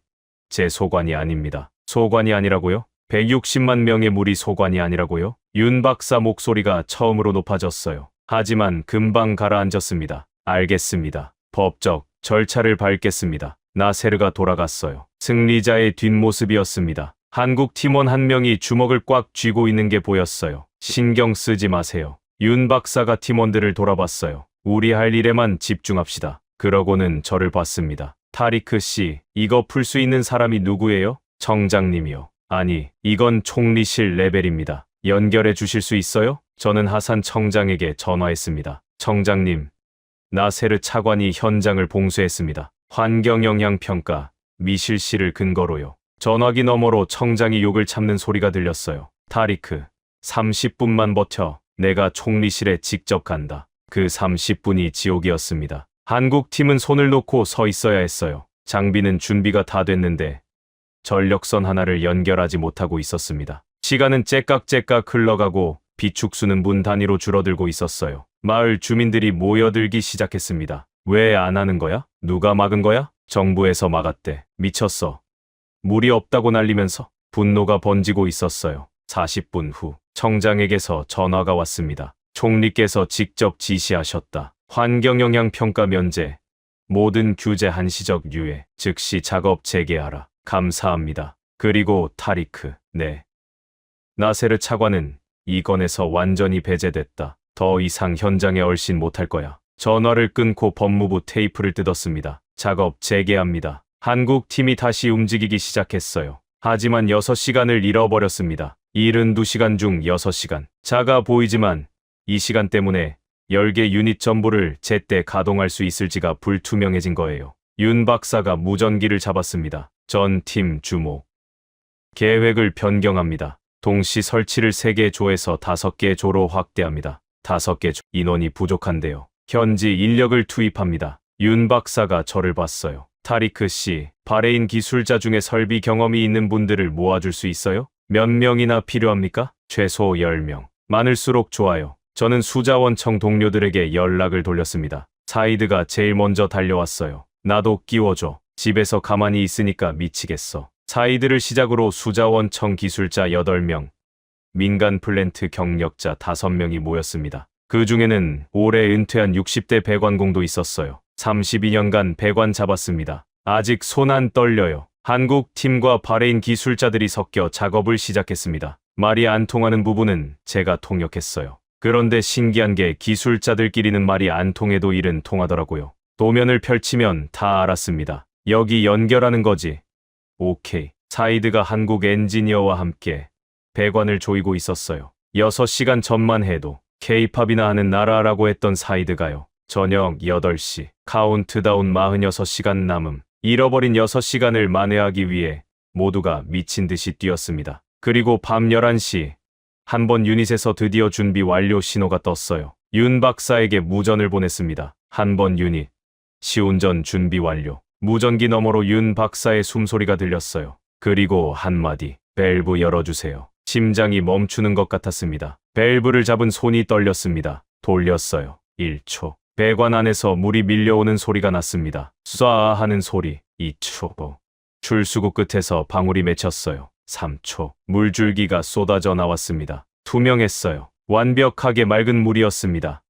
제 소관이 아닙니다. 소관이 아니라고요? 160만 명의 물이 소관이 아니라고요? 윤 박사 목소리가 처음으로 높아졌어요. 하지만 금방 가라앉았습니다. 알겠습니다. 법적 절차를 밟겠습니다. 나세르가 돌아갔어요. 승리자의 뒷모습이었습니다. 한국 팀원 한 명이 주먹을 꽉 쥐고 있는 게 보였어요. 신경 쓰지 마세요. 윤 박사가 팀원들을 돌아봤어요. 우리 할 일에만 집중합시다. 그러고는 저를 봤습니다. 타리크 씨, 이거 풀 수 있는 사람이 누구예요? 청장님이요. 아니, 이건 총리실 레벨입니다. 연결해 주실 수 있어요? 저는 하산 청장에게 전화했습니다. 청장님, 나세르 차관이 현장을 봉쇄했습니다. 환경영향평가, 미실시를 근거로요. 전화기 너머로 청장이 욕을 참는 소리가 들렸어요. 타리크, 30분만 버텨. 내가 총리실에 직접 간다. 그 30분이 지옥이었습니다. 한국 팀은 손을 놓고 서 있어야 했어요. 장비는 준비가 다 됐는데 전력선 하나를 연결하지 못하고 있었습니다. 시간은 째깍째깍 흘러가고 비축수는 분 단위로 줄어들고 있었어요. 마을 주민들이 모여들기 시작했습니다. 왜 안 하는 거야? 누가 막은 거야? 정부에서 막았대. 미쳤어. 물이 없다고 날리면서 분노가 번지고 있었어요. 40분 후 청장에게서 전화가 왔습니다. 총리께서 직접 지시하셨다. 환경영향평가 면제, 모든 규제 한시적 유예, 즉시 작업 재개하라. 감사합니다. 그리고 타리크, 네. 나세르 차관은 이 건에서 완전히 배제됐다. 더 이상 현장에 얼씬 못할 거야. 전화를 끊고 법무부 테이프를 뜯었습니다. 작업 재개합니다. 한국 팀이 다시 움직이기 시작했어요. 하지만 6시간을 잃어버렸습니다. 72시간 중 6시간. 작아 보이지만 이 시간 때문에 10개 유닛 전부를 제때 가동할 수 있을지가 불투명해진 거예요. 윤 박사가 무전기를 잡았습니다. 전 팀 주목. 계획을 변경합니다. 동시 설치를 3개 조에서 5개 조로 확대합니다. 5개 조. 인원이 부족한데요. 현지 인력을 투입합니다. 윤 박사가 저를 봤어요. 타리크 씨, 바레인 기술자 중에 설비 경험이 있는 분들을 모아줄 수 있어요? 몇 명이나 필요합니까? 최소 10명. 많을수록 좋아요. 저는 수자원청 동료들에게 연락을 돌렸습니다. 사이드가 제일 먼저 달려왔어요. 나도 끼워줘. 집에서 가만히 있으니까 미치겠어. 사이드를 시작으로 수자원청 기술자 8명, 민간 플랜트 경력자 5명이 모였습니다. 그 중에는 올해 은퇴한 60대 배관공도 있었어요. 32년간 배관 잡았습니다. 아직 손 안 떨려요. 한국 팀과 바레인 기술자들이 섞여 작업을 시작했습니다. 말이 안 통하는 부분은 제가 통역했어요. 그런데 신기한 게 기술자들끼리는 말이 안 통해도 일은 통하더라고요. 도면을 펼치면 다 알았습니다. 여기 연결하는 거지. 오케이. 사이드가 한국 엔지니어와 함께 배관을 조이고 있었어요. 6시간 전만 해도 K-팝이나 하는 나라라고 했던 사이드가요. 저녁 8시. 카운트다운 46시간 남음. 잃어버린 6시간을 만회하기 위해 모두가 미친 듯이 뛰었습니다. 그리고 밤 11시. 한 번 유닛에서 드디어 준비 완료 신호가 떴어요. 윤 박사에게 무전을 보냈습니다. 한 번 유닛. 시운전 준비 완료. 무전기 너머로 윤 박사의 숨소리가 들렸어요. 그리고 한마디. 밸브 열어주세요. 심장이 멈추는 것 같았습니다. 밸브를 잡은 손이 떨렸습니다. 돌렸어요. 1초. 배관 안에서 물이 밀려오는 소리가 났습니다. 쏴 하는 소리. 2초. 출수구 끝에서 방울이 맺혔어요. 3초. 물줄기가 쏟아져 나왔습니다. 투명했어요. 완벽하게 맑은 물이었습니다.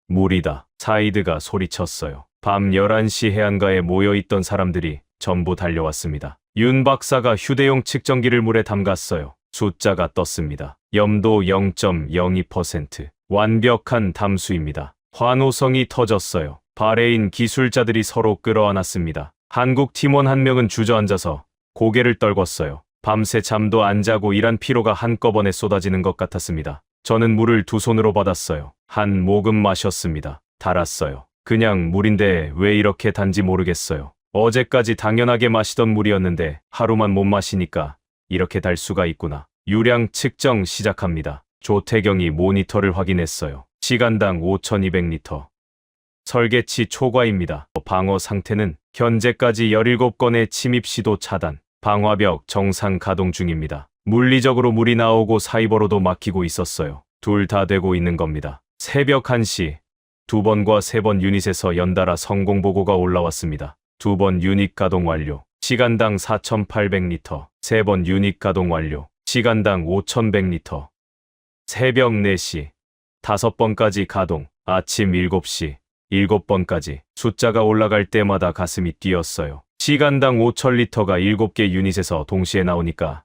물이다. 사이드가 소리쳤어요. 밤 11시 해안가에 모여있던 사람들이 전부 달려왔습니다. 윤 박사가 휴대용 측정기를 물에 담갔어요. 숫자가 떴습니다. 염도 0.02%. 완벽한 담수입니다. 환호성이 터졌어요. 바레인 기술자들이 서로 끌어안았습니다. 한국 팀원 한 명은 주저앉아서 고개를 떨궜어요. 밤새 잠도 안 자고 일한 피로가 한꺼번에 쏟아지는 것 같았습니다. 저는 물을 두 손으로 받았어요. 한 모금 마셨습니다. 달았어요. 그냥 물인데 왜 이렇게 단지 모르겠어요. 어제까지 당연하게 마시던 물이었는데 하루만 못 마시니까 이렇게 달 수가 있구나. 유량 측정 시작합니다. 조태경이 모니터를 확인했어요. 시간당 5200리터. 설계치 초과입니다. 방어 상태는 현재까지 17건의 침입 시도 차단. 방화벽 정상 가동 중입니다. 물리적으로 물이 나오고 사이버로도 막히고 있었어요. 둘 다 되고 있는 겁니다. 새벽 1시 2번과 3번 유닛에서 연달아 성공 보고가 올라왔습니다. 2번 유닛 가동 완료. 시간당 4800리터. 3번 유닛 가동 완료. 시간당 5100리터. 새벽 4시 5번까지 가동. 아침 7시 7번까지. 숫자가 올라갈 때마다 가슴이 뛰었어요. 시간당 5000리터가 7개 유닛에서 동시에 나오니까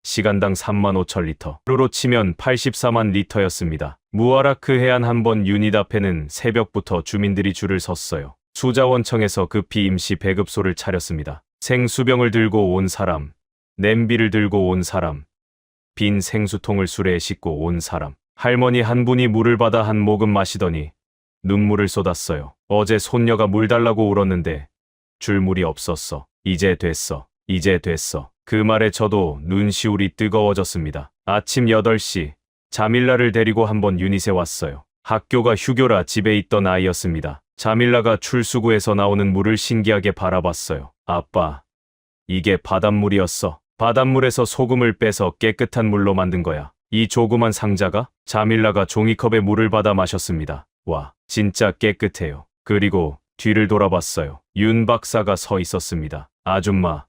시간당 35,000리터. 하루로 치면 84만 리터였습니다. 무아라크 해안 한 번 유닛 앞에는 새벽부터 주민들이 줄을 섰어요. 수자원청에서 급히 임시 배급소를 차렸습니다. 생수병을 들고 온 사람, 냄비를 들고 온 사람, 빈 생수통을 수레에 싣고 온 사람. 할머니 한 분이 물을 받아 한 모금 마시더니 눈물을 쏟았어요. 어제 손녀가 물 달라고 울었는데 줄 물이 없었어. 이제 됐어. 이제 됐어. 그 말에 저도 눈시울이 뜨거워졌습니다. 아침 8시 자밀라를 데리고 한번 유닛에 왔어요. 학교가 휴교라 집에 있던 아이였습니다. 자밀라가 출수구에서 나오는 물을 신기하게 바라봤어요. 아빠, 이게 바닷물이었어. 바닷물에서 소금을 빼서 깨끗한 물로 만든 거야. 이 조그만 상자가? 자밀라가 종이컵에 물을 받아 마셨습니다. 와, 진짜 깨끗해요. 그리고 뒤를 돌아봤어요. 윤 박사가 서 있었습니다. 아줌마,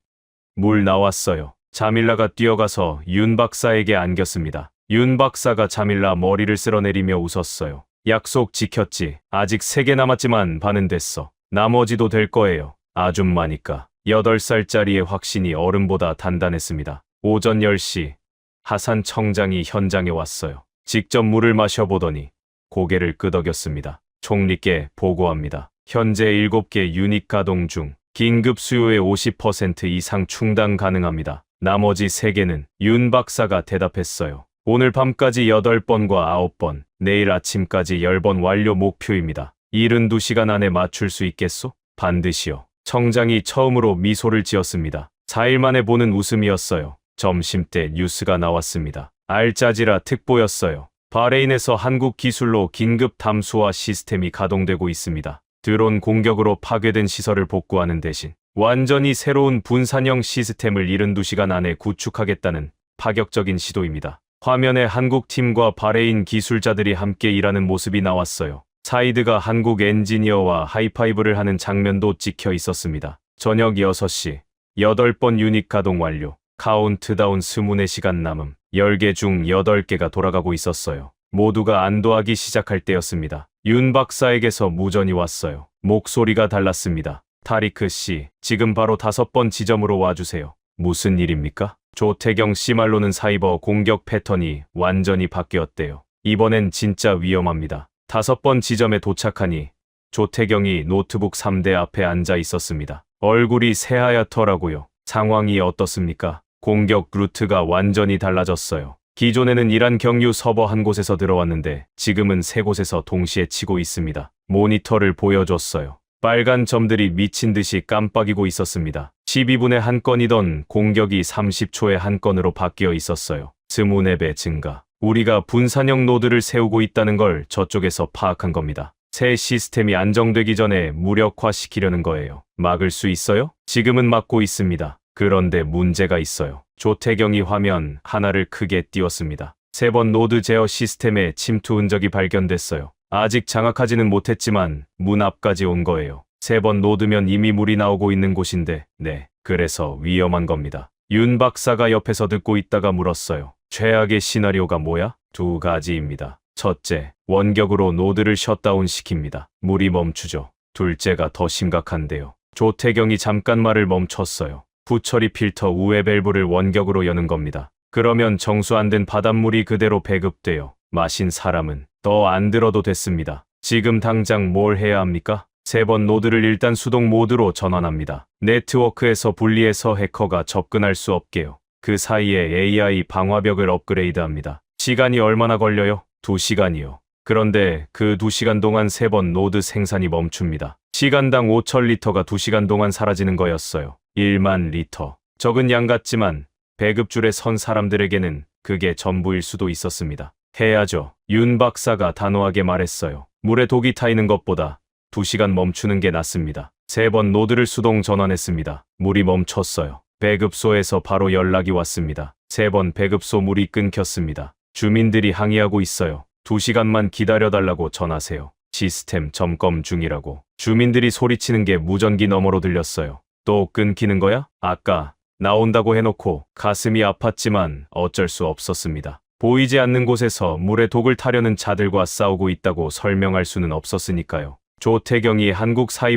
물 나왔어요. 자밀라가 뛰어가서 윤 박사에게 안겼습니다. 윤 박사가 자밀라 머리를 쓸어내리며 웃었어요. 약속 지켰지. 아직 3개 남았지만 반은 됐어. 나머지도 될 거예요. 아줌마니까. 8살짜리의 확신이 어른보다 단단했습니다. 오전 10시 하산 청장이 현장에 왔어요. 직접 물을 마셔보더니 고개를 끄덕였습니다. 총리께 보고합니다. 현재 7개 유닛 가동 중 긴급 수요의 50% 이상 충당 가능합니다. 나머지 3개는 윤 박사가 대답했어요. 오늘 밤까지 8번과 9번, 내일 아침까지 10번 완료 목표입니다. 72시간 안에 맞출 수 있겠소? 반드시요. 청장이 처음으로 미소를 지었습니다. 4일 만에 보는 웃음이었어요. 점심때 뉴스가 나왔습니다. 알자지라 특보였어요. 바레인에서 한국 기술로 긴급 담수화 시스템이 가동되고 있습니다. 드론 공격으로 파괴된 시설을 복구하는 대신 완전히 새로운 분산형 시스템을 72시간 안에 구축하겠다는 파격적인 시도입니다. 화면에 한국 팀과 바레인 기술자들이 함께 일하는 모습이 나왔어요. 사이드가 한국 엔지니어와 하이파이브를 하는 장면도 찍혀 있었습니다. 저녁 6시 8번 유닛 가동 완료. 카운트다운 24시간 남음. 10개 중 8개가 돌아가고 있었어요. 모두가 안도하기 시작할 때였습니다. 윤 박사에게서 무전이 왔어요. 목소리가 달랐습니다. 타리크 씨, 지금 바로 5번 지점으로 와주세요. 무슨 일입니까? 조태경 씨 말로는 사이버 공격 패턴이 완전히 바뀌었대요. 이번엔 진짜 위험합니다. 5번 지점에 도착하니 조태경이 노트북 3대 앞에 앉아 있었습니다. 얼굴이 새하얗더라고요. 상황이 어떻습니까? 공격 루트가 완전히 달라졌어요. 기존에는 이란 경유 서버 한 곳에서 들어왔는데 지금은 3곳에서 동시에 치고 있습니다. 모니터를 보여줬어요. 빨간 점들이 미친 듯이 깜빡이고 있었습니다. 12분에 한 건이던 공격이 30초에 한 건으로 바뀌어 있었어요. 24배 증가. 우리가 분산형 노드를 세우고 있다는 걸 저쪽에서 파악한 겁니다. 새 시스템이 안정되기 전에 무력화시키려는 거예요. 막을 수 있어요? 지금은 막고 있습니다. 그런데 문제가 있어요. 조태경이 화면 하나를 크게 띄웠습니다. 3번 노드 제어 시스템에 침투 흔적이 발견됐어요. 아직 장악하지는 못했지만 문 앞까지 온 거예요. 3번 노드면 이미 물이 나오고 있는 곳인데, 네, 그래서 위험한 겁니다. 윤 박사가 옆에서 듣고 있다가 물었어요. 최악의 시나리오가 뭐야? 2가지입니다. 첫째, 원격으로 노드를 셧다운 시킵니다. 물이 멈추죠. 둘째가 더 심각한데요. 조태경이 잠깐 말을 멈췄어요. 부처리 필터 우회 밸브를 원격으로 여는 겁니다. 그러면 정수 안 된 바닷물이 그대로 배급돼요. 마신 사람은 더 안 들어도 됐습니다. 지금 당장 뭘 해야 합니까? 3번 노드를 일단 수동 모드로 전환합니다. 네트워크에서 분리해서 해커가 접근할 수 없게요. 그 사이에 AI 방화벽을 업그레이드합니다. 시간이 얼마나 걸려요? 2시간이요. 그런데 그 2시간 동안 3번 노드 생산이 멈춥니다. 시간당 5,000리터가 2시간 동안 사라지는 거였어요. 1만 리터. 적은 양 같지만 배급줄에 선 사람들에게는 그게 전부일 수도 있었습니다. 해야죠. 윤 박사가 단호하게 말했어요. 물에 독이 타이는 것보다 2시간 멈추는 게 낫습니다. 3번 노드를 수동 전환했습니다. 물이 멈췄어요. 배급소에서 바로 연락이 왔습니다. 3번 배급소 물이 끊겼습니다. 주민들이 항의하고 있어요. 2시간만 기다려달라고 전하세요. 시스템 점검 중이라고. 주민들이 소리치는 게 무전기 너머로 들렸어요. 또 끊기는 거야? 아까 나온다고 해놓고 가슴이 아팠지만 어쩔 수 없었습니다. 보이지 않는 곳에서 물에 독을 타려는 자들과 싸우고 있다고 설명할 수는 없었으니까요. 조태경이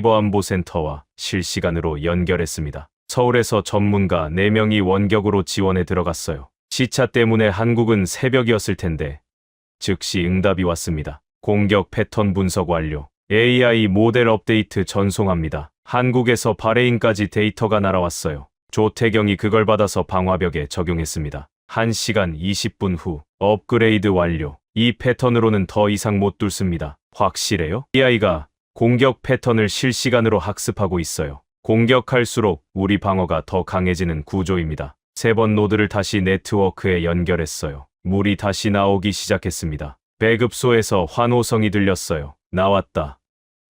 한국사이버안보센터와 실시간으로 연결했습니다. 서울에서 전문가 4명이 원격으로 지원에 들어갔어요. 시차 때문에 한국은 새벽이었을 텐데 즉시 응답이 왔습니다. 공격 패턴 분석 완료. AI 모델 업데이트 전송합니다. 한국에서 바레인까지 데이터가 날아왔어요. 조태경이 그걸 받아서 방화벽에 적용했습니다. 1시간 20분 후 업그레이드 완료. 이 패턴으로는 더 이상 못 뚫습니다. 확실해요? AI가 공격 패턴을 실시간으로 학습하고 있어요. 공격할수록 우리 방어가 더 강해지는 구조입니다. 3번 노드를 다시 네트워크에 연결했어요. 물이 다시 나오기 시작했습니다. 배급소에서 환호성이 들렸어요. 나왔다.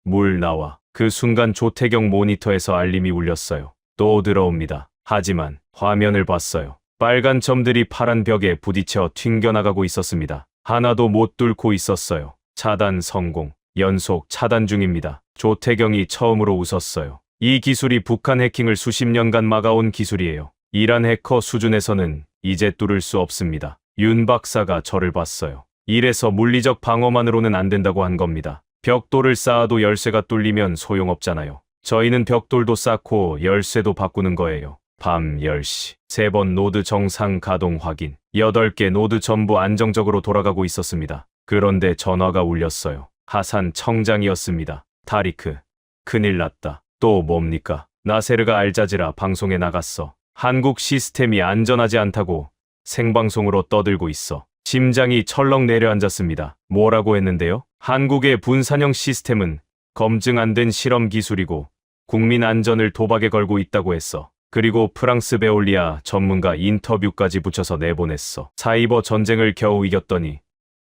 물 나와. 그 순간 조태경 모니터에서 알림이 울렸어요. 또 들어옵니다. 하지만 화면을 봤어요. 빨간 점들이 파란 벽에 부딪혀 튕겨나가고 있었습니다. 하나도 못 뚫고 있었어요. 차단 성공. 연속 차단 중입니다. 조태경이 처음으로 웃었어요. 이 기술이 북한 해킹을 수십 년간 막아온 기술이에요. 이란 해커 수준에서는 이제 뚫을 수 없습니다. 윤 박사가 저를 봤어요. 이래서 물리적 방어만으로는 안 된다고 한 겁니다. 벽돌을 쌓아도 열쇠가 뚫리면 소용없잖아요. 저희는 벽돌도 쌓고 열쇠도 바꾸는 거예요. 밤 10시. 3번 노드 정상 가동 확인. 8개 노드 전부 안정적으로 돌아가고 있었습니다. 그런데 전화가 울렸어요. 하산 청장이었습니다. 타리크. 큰일 났다. 또 뭡니까? 나세르가 알자지라 방송에 나갔어. 한국 시스템이 안전하지 않다고 생방송으로 떠들고 있어. 심장이 철렁 내려앉았습니다. 뭐라고 했는데요? 한국의 분산형 시스템은 검증 안 된 실험 기술이고 국민 안전을 도박에 걸고 있다고 했어. 그리고 프랑스 베올리아 전문가 인터뷰까지 붙여서 내보냈어. 사이버 전쟁을 겨우 이겼더니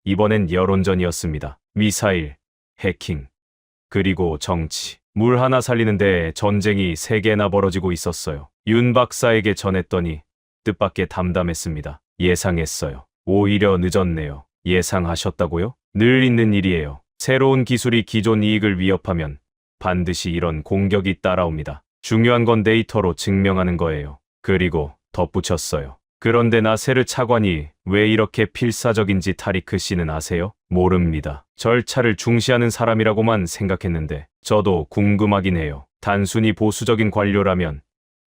이번엔 여론전이었습니다. 미사일, 해킹, 그리고 정치. 물 하나 살리는데 전쟁이 3개나 벌어지고 있었어요. 윤 박사에게 전했더니 뜻밖의 담담했습니다. 예상했어요. 오히려 늦었네요. 예상하셨다고요? 늘 있는 일이에요. 새로운 기술이 기존 이익을 위협하면 반드시 이런 공격이 따라옵니다. 중요한 건 데이터로 증명하는 거예요. 그리고 덧붙였어요. 그런데 나세르 차관이 왜 이렇게 필사적인지 타리크 씨는 아세요? 모릅니다. 절차를 중시하는 사람이라고만 생각했는데 저도 궁금하긴 해요. 단순히 보수적인 관료라면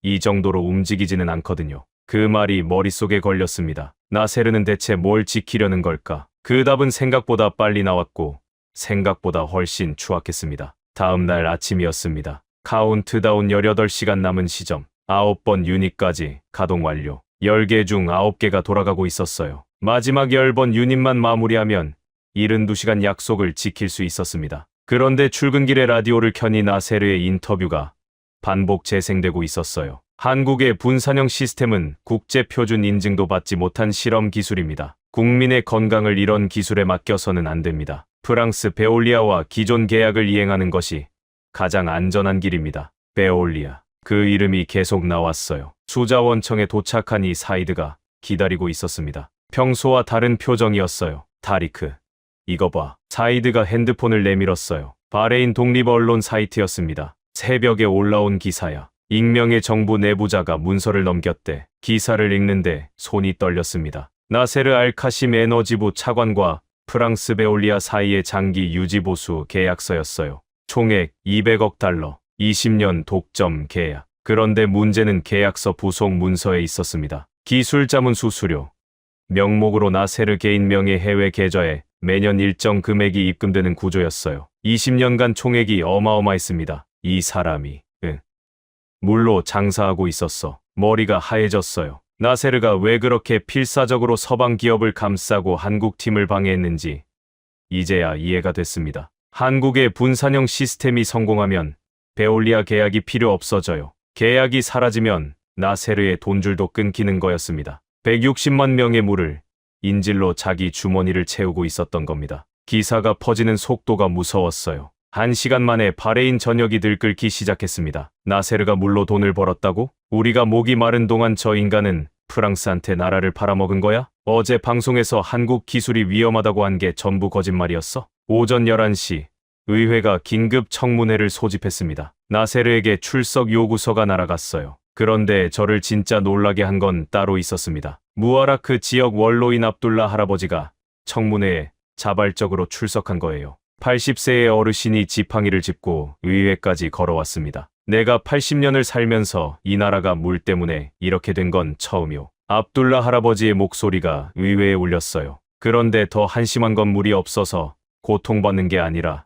이 정도로 움직이지는 않거든요. 그 말이 머릿속에 걸렸습니다. 나세르는 대체 뭘 지키려는 걸까? 그 답은 생각보다 빨리 나왔고 생각보다 훨씬 추악했습니다. 다음 날 아침이었습니다. 카운트다운 18시간 남은 시점. 9번 유닛까지 가동 완료. 10개 중 9개가 돌아가고 있었어요. 마지막 10번 유닛만 마무리하면 72시간 약속을 지킬 수 있었습니다. 그런데 출근길에 라디오를 켜니 나세르의 인터뷰가 반복 재생되고 있었어요. 한국의 분산형 시스템은 국제표준 인증도 받지 못한 실험 기술입니다. 국민의 건강을 이런 기술에 맡겨서는 안 됩니다. 프랑스 베올리아와 기존 계약을 이행하는 것이 가장 안전한 길입니다. 베올리아. 그 이름이 계속 나왔어요. 수자원청에 도착하니 사이드가 기다리고 있었습니다. 평소와 다른 표정이었어요. 타리크. 이거 봐. 사이드가 핸드폰을 내밀었어요. 바레인 독립 언론 사이트였습니다. 새벽에 올라온 기사야. 익명의 정부 내부자가 문서를 넘겼대. 기사를 읽는데 손이 떨렸습니다. 나세르 알카심 에너지부 차관과 프랑스 베올리아 사이의 장기 유지 보수 계약서였어요. 총액 200억 달러, 20년 독점 계약. 그런데 문제는 계약서 부속 문서에 있었습니다. 기술 자문 수수료, 명목으로 나세르 개인 명의 해외 계좌에 매년 일정 금액이 입금되는 구조였어요. 20년간 총액이 어마어마했습니다. 이 사람이 물로 장사하고 있었어. 머리가 하얘졌어요. 나세르가 왜 그렇게 필사적으로 서방 기업을 감싸고 한국 팀을 방해했는지 이제야 이해가 됐습니다. 한국의 분산형 시스템이 성공하면 베올리아 계약이 필요 없어져요. 계약이 사라지면 나세르의 돈줄도 끊기는 거였습니다. 160만 명의 물을 인질로 자기 주머니를 채우고 있었던 겁니다. 기사가 퍼지는 속도가 무서웠어요. 1시간 만에 바레인 전역이 들끓기 시작했습니다. 나세르가 물로 돈을 벌었다고? 우리가 목이 마른 동안 저 인간은 프랑스한테 나라를 팔아먹은 거야? 어제 방송에서 한국 기술이 위험하다고 한 게 전부 거짓말이었어? 오전 11시 의회가 긴급 청문회를 소집했습니다. 나세르에게 출석 요구서가 날아갔어요. 그런데 저를 진짜 놀라게 한 건 따로 있었습니다. 무아라크 지역 원로인 압둘라 할아버지가 청문회에 자발적으로 출석한 거예요. 80세의 어르신이 지팡이를 짚고 의회까지 걸어왔습니다. 내가 80년을 살면서 이 나라가 물 때문에 이렇게 된 건 처음이오. 압둘라 할아버지의 목소리가 의회에 울렸어요. 그런데 더 한심한 건 물이 없어서 고통받는 게 아니라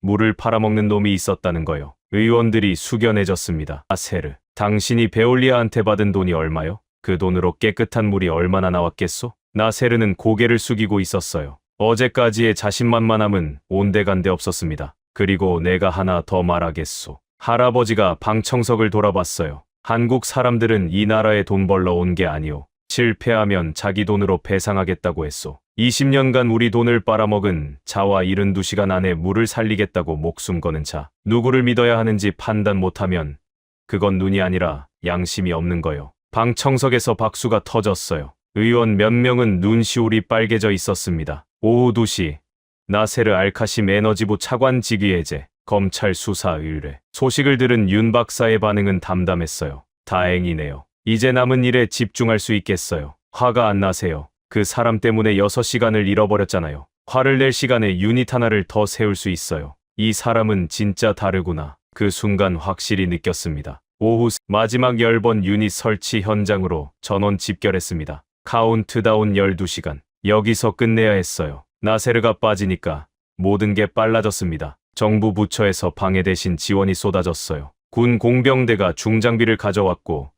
물을 팔아먹는 놈이 있었다는 거요. 의원들이 숙연해졌습니다. 나세르, 당신이 베올리아한테 받은 돈이 얼마요? 그 돈으로 깨끗한 물이 얼마나 나왔겠소? 나세르는 고개를 숙이고 있었어요. 어제까지의 자신만만함은 온데간데 없었습니다. 그리고 내가 하나 더 말하겠소. 할아버지가 방청석을 돌아봤어요. 한국 사람들은 이 나라에 돈 벌러 온 게 아니오. 실패하면 자기 돈으로 배상하겠다고 했소. 20년간 우리 돈을 빨아먹은 자와 72시간 안에 물을 살리겠다고 목숨 거는 자. 누구를 믿어야 하는지 판단 못하면 그건 눈이 아니라 양심이 없는 거요. 방청석에서 박수가 터졌어요. 의원 몇 명은 눈시울이 빨개져 있었습니다. 오후 2시 나세르 알카심 에너지부 차관 직위 해제, 검찰 수사 의뢰. 소식을 들은 윤 박사의 반응은 담담했어요. 다행이네요. 이제 남은 일에 집중할 수 있겠어요. 화가 안 나세요. 그 사람 때문에 6시간을 잃어버렸잖아요. 화를 낼 시간에 유닛 하나를 더 세울 수 있어요. 이 사람은 진짜 다르구나. 그 순간 확실히 느꼈습니다. 오후 마지막 10번 유닛 설치 현장으로 전원 집결했습니다. 카운트다운 12시간. 여기서 끝내야 했어요. 나세르가 빠지니까 모든 게 빨라졌습니다. 정부 부처에서 방해 대신 지원이 쏟아졌어요. 군 공병대가 중장비를 가져왔고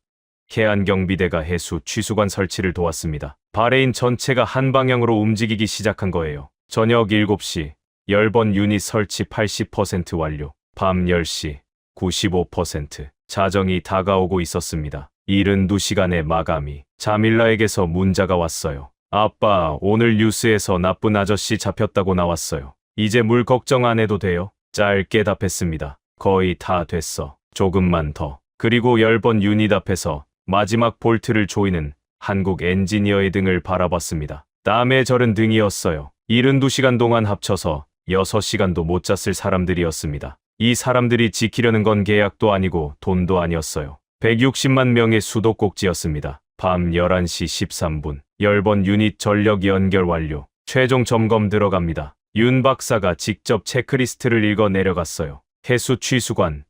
해안경비대가 해수 취수관 설치를 도왔습니다. 바레인 전체가 한 방향으로 움직이기 시작한 거예요. 저녁 7시 10번 유닛 설치 80% 완료. 밤 10시 95%. 자정이 다가오고 있었습니다. 72시간의 마감이. 자밀라에게서 문자가 왔어요. 아빠, 오늘 뉴스에서 나쁜 아저씨 잡혔다고 나왔어요. 이제 물 걱정 안 해도 돼요? 짧게 답했습니다. 거의 다 됐어. 조금만 더. 그리고 10번 유닛 앞에서 마지막 볼트를 조이는 한국 엔지니어의 등을 바라봤습니다. 땀에 절은 등이었어요. 72시간 동안 합쳐서 6시간도 못 잤을 사람들이었습니다. 이 사람들이 지키려는 건 계약도 아니고 돈도 아니었어요. 160만 명의 수도꼭지였습니다. 밤 11시 13분. 10번 유닛 전력 연결 완료. 최종 점검 들어갑니다. 윤 박사가 직접 체크리스트를 읽어 내려갔어요. 해수 취수관,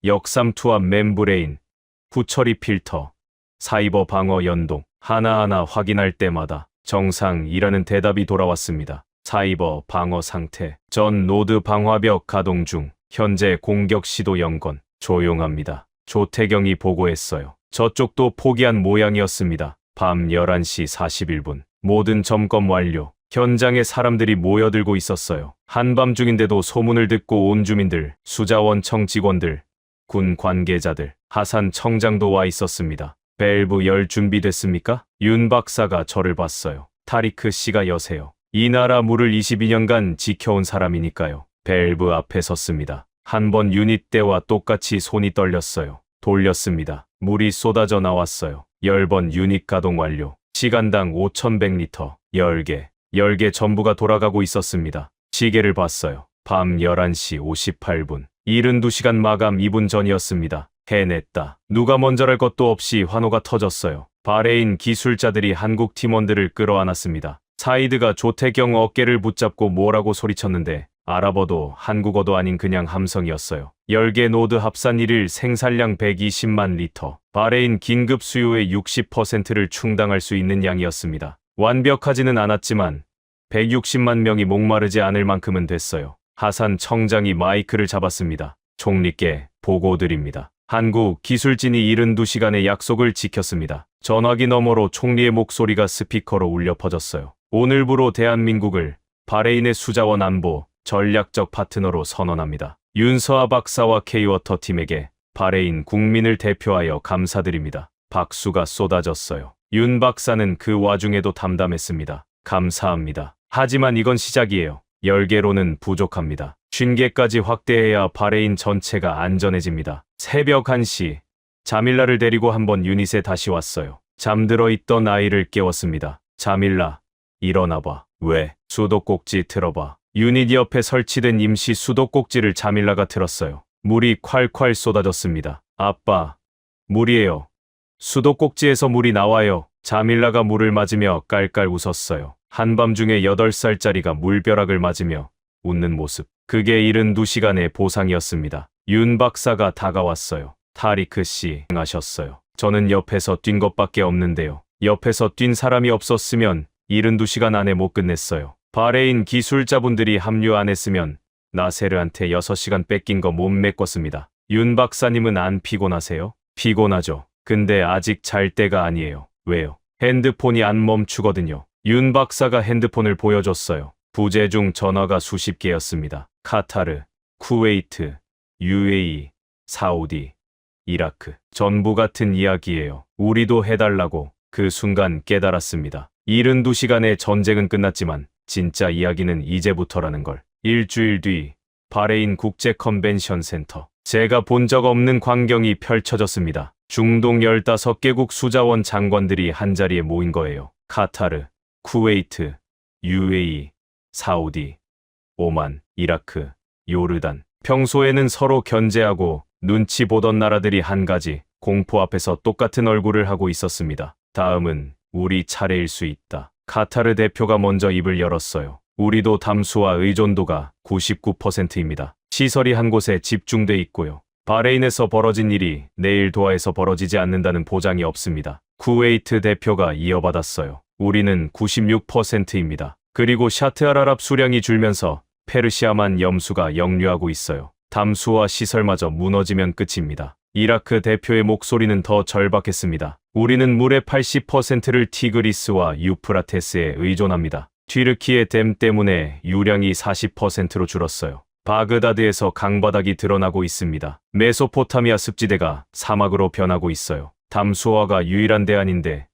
역삼 투합 멤브레인, 후처리 필터, 사이버 방어 연동. 하나하나 확인할 때마다 정상이라는 대답이 돌아왔습니다. 사이버 방어 상태. 전 노드 방화벽 가동 중. 현재 공격 시도 0건. 조용합니다. 조태경이 보고했어요. 저쪽도 포기한 모양이었습니다. 밤 11시 41분. 모든 점검 완료. 현장에 사람들이 모여들고 있었어요. 한밤중인데도 소문을 듣고 온 주민들, 수자원청 직원들, 군 관계자들, 하산 청장도 와 있었습니다. 밸브 열 준비됐습니까? 윤 박사가 저를 봤어요. 타리크 씨가 여세요. 이 나라 물을 22년간 지켜온 사람이니까요. 밸브 앞에 섰습니다. 한 번 유닛 때와 똑같이 손이 떨렸어요. 돌렸습니다. 물이 쏟아져 나왔어요. 10번 유닛 가동 완료. 시간당 5,100리터. 10개 전부가 돌아가고 있었습니다. 시계를 봤어요. 밤 11시 58분. 72시간 마감 2분 전이었습니다. 해냈다. 누가 먼저랄 것도 없이 환호가 터졌어요. 바레인 기술자들이 한국 팀원들을 끌어안았습니다. 사이드가 조태경 어깨를 붙잡고 뭐라고 소리쳤는데 아랍어도 한국어도 아닌 그냥 함성이었어요. 10개 노드 합산 1일 생산량 120만 리터. 바레인 긴급 수요의 60%를 충당할 수 있는 양이었습니다. 완벽하지는 않았지만 160만 명이 목마르지 않을 만큼은 됐어요. 하산 청장이 마이크를 잡았습니다. 총리께 보고드립니다. 한국 기술진이 72시간의 약속을 지켰습니다. 전화기 너머로 총리의 목소리가 스피커로 울려 퍼졌어요. 오늘부로 대한민국을 바레인의 수자원 안보 전략적 파트너로 선언합니다. 윤서아 박사와 K워터 팀에게 바레인 국민을 대표하여 감사드립니다. 박수가 쏟아졌어요. 윤 박사는 그 와중에도 담담했습니다. 감사합니다. 하지만 이건 시작이에요. 10개로는 부족합니다. 50개까지 확대해야 바레인 전체가 안전해집니다. 새벽 1시, 자밀라를 데리고 한번 유닛에 다시 왔어요. 잠들어 있던 아이를 깨웠습니다. 자밀라, 일어나봐. 왜? 수도꼭지 틀어봐. 유닛 옆에 설치된 임시 수도꼭지를 자밀라가 틀었어요. 물이 콸콸 쏟아졌습니다. 아빠, 물이에요. 수도꼭지에서 물이 나와요. 자밀라가 물을 맞으며 깔깔 웃었어요. 한밤중에 8살짜리가 물벼락을 맞으며 웃는 모습. 그게 72시간의 보상이었습니다. 윤 박사가 다가왔어요. 타리크 씨, 하셨어요. 저는 옆에서 뛴 것밖에 없는데요. 옆에서 뛴 사람이 없었으면 72시간 안에 못 끝냈어요. 바레인 기술자분들이 합류 안 했으면 나세르한테 6시간 뺏긴 거 못 메꿨습니다. 윤 박사님은 안 피곤하세요? 피곤하죠. 근데 아직 잘 때가 아니에요. 왜요? 핸드폰이 안 멈추거든요. 윤 박사가 핸드폰을 보여줬어요. 부재 중 전화가 수십 개였습니다. 카타르, 쿠웨이트, UAE, 사우디, 이라크. 전부 같은 이야기예요. 우리도 해달라고. 그 순간 깨달았습니다. 72시간의 전쟁은 끝났지만 진짜 이야기는 이제부터라는 걸. 일주일 뒤 바레인 국제 컨벤션 센터. 제가 본 적 없는 광경이 펼쳐졌습니다. 중동 15개국 수자원 장관들이 한자리에 모인 거예요. 카타르, 쿠웨이트, UAE, 사우디, 오만, 이라크, 요르단. 평소에는 서로 견제하고 눈치 보던 나라들이 한 가지 공포 앞에서 똑같은 얼굴을 하고 있었습니다. 다음은 우리 차례일 수 있다. 카타르 대표가 먼저 입을 열었어요. 우리도 담수화 의존도가 99%입니다. 시설이 한 곳에 집중돼 있고요. 바레인에서 벌어진 일이 내일 도하에서 벌어지지 않는다는 보장이 없습니다. 쿠웨이트 대표가 이어받았어요. 우리는 96%입니다. 그리고 샤트알아랍 수량이 줄면서 페르시아만 염수가 역류하고 있어요. 담수화 시설마저 무너지면 끝입니다. 이라크 대표의 목소리는 더 절박했습니다. 우리는 물의 80%를 티그리스와 유프라테스에 의존합니다. 튀르키예 댐 때문에 유량이 40%로 줄었어요. 바그다드에서 강바닥이 드러나고 있습니다. 메소포타미아 습지대가 사막으로 변하고 있어요. 담수화가 유일한 대안인데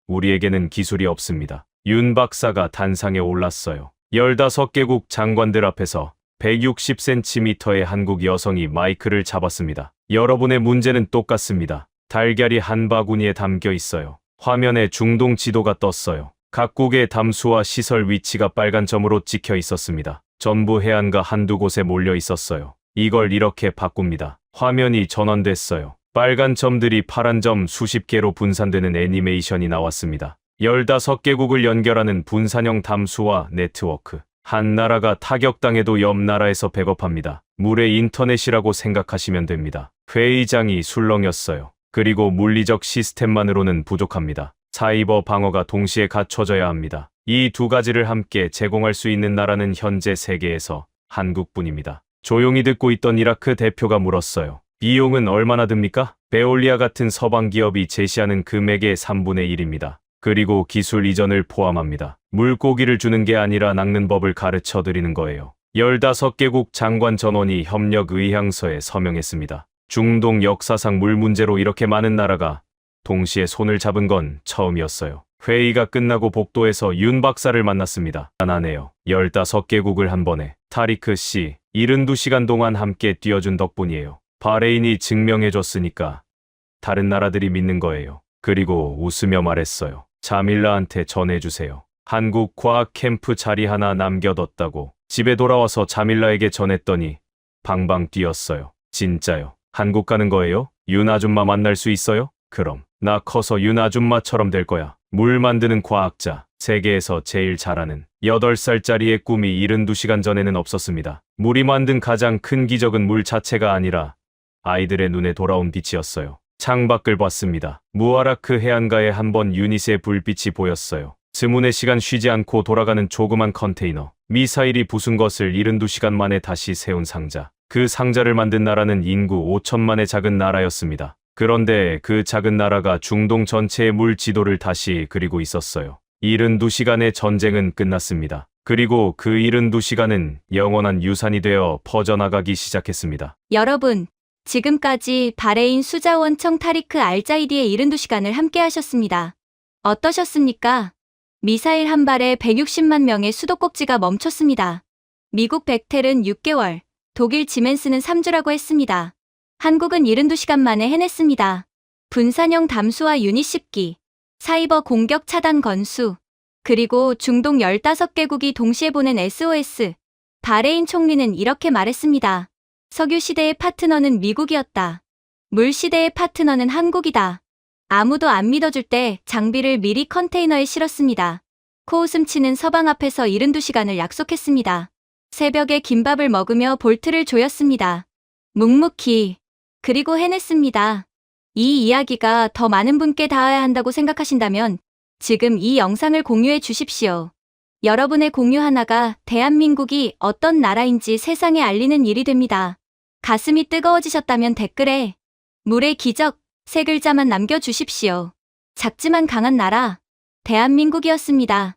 우리에게는 기술이 없습니다. 윤 박사가 단상에 올랐어요. 15개국 장관들 앞에서 160cm의 한국 여성이 마이크를 잡았습니다. 여러분의 문제는 똑같습니다. 달걀이 한 바구니에 담겨 있어요. 화면에 중동 지도가 떴어요. 각국의 담수화 시설 위치가 빨간 점으로 찍혀 있었습니다. 전부 해안가 한두 곳에 몰려 있었어요. 이걸 이렇게 바꿉니다. 화면이 전환됐어요. 빨간 점들이 파란 점 수십 개로 분산되는 애니메이션이 나왔습니다. 15개국을 연결하는 분산형 담수화 네트워크. 한 나라가 타격당해도 옆 나라에서 백업합니다. 물의 인터넷이라고 생각하시면 됩니다. 회의장이 술렁였어요. 그리고 물리적 시스템만으로는 부족합니다. 사이버 방어가 동시에 갖춰져야 합니다. 이 두 가지를 함께 제공할 수 있는 나라는 현재 세계에서 한국뿐입니다. 조용히 듣고 있던 이라크 대표가 물었어요. 비용은 얼마나 듭니까? 베올리아 같은 서방 기업이 제시하는 금액의 3분의 1입니다. 그리고 기술 이전을 포함합니다. 물고기를 주는 게 아니라 낚는 법을 가르쳐 드리는 거예요. 15개국 장관 전원이 협력 의향서에 서명했습니다. 중동 역사상 물 문제로 이렇게 많은 나라가 동시에 손을 잡은 건 처음이었어요. 회의가 끝나고 복도에서 윤 박사를 만났습니다. 안하네요. 15개국을 한 번에. 타리크 씨, 72시간 동안 함께 뛰어준 덕분이에요. 바레인이 증명해줬으니까 다른 나라들이 믿는 거예요. 그리고 웃으며 말했어요. 자밀라한테 전해주세요. 한국 과학 캠프 자리 하나 남겨뒀다고. 집에 돌아와서 자밀라에게 전했더니 방방 뛰었어요. 진짜요? 한국 가는 거예요? 윤 아줌마 만날 수 있어요? 그럼 나 커서 윤 아줌마처럼 될 거야. 물 만드는 과학자, 세계에서 제일 잘하는 8살짜리의 꿈이 72시간 전에는 없었습니다. 물이 만든 가장 큰 기적은 물 자체가 아니라 아이들의 눈에 돌아온 빛이었어요. 창밖을 봤습니다. 무아라크 해안가에 한번 유닛의 불빛이 보였어요. 스문의 시간 쉬지 않고 돌아가는 조그만 컨테이너. 미사일이 부순 것을 72시간 만에 다시 세운 상자. 그 상자를 만든 나라는 인구 5천만의 작은 나라였습니다. 그런데 그 작은 나라가 중동 전체의 물 지도를 다시 그리고 있었어요. 72시간의 전쟁은 끝났습니다. 그리고 그 72시간은 영원한 유산이 되어 퍼져나가기 시작했습니다. 여러분, 지금까지 바레인 수자원청 타리크 알자이디의 72시간을 함께 하셨습니다. 어떠셨습니까? 미사일 한 발에 160만 명의 수도꼭지가 멈췄습니다. 미국 백텔은 6개월, 독일 지멘스는 3주라고 했습니다. 한국은 72시간 만에 해냈습니다. 분산형 담수화 유닛 10기, 사이버 공격 차단 건수, 그리고 중동 15개국이 동시에 보낸 SOS. 바레인 총리는 이렇게 말했습니다. 석유 시대의 파트너는 미국이었다. 물 시대의 파트너는 한국이다. 아무도 안 믿어줄 때 장비를 미리 컨테이너에 실었습니다. 코웃음 치는 서방 앞에서 72시간을 약속했습니다. 새벽에 김밥을 먹으며 볼트를 조였습니다. 묵묵히. 그리고 해냈습니다. 이 이야기가 더 많은 분께 닿아야 한다고 생각하신다면 지금 이 영상을 공유해 주십시오. 여러분의 공유 하나가 대한민국이 어떤 나라인지 세상에 알리는 일이 됩니다. 가슴이 뜨거워지셨다면 댓글에 물의 기적 3글자만 남겨주십시오. 작지만 강한 나라, 대한민국이었습니다.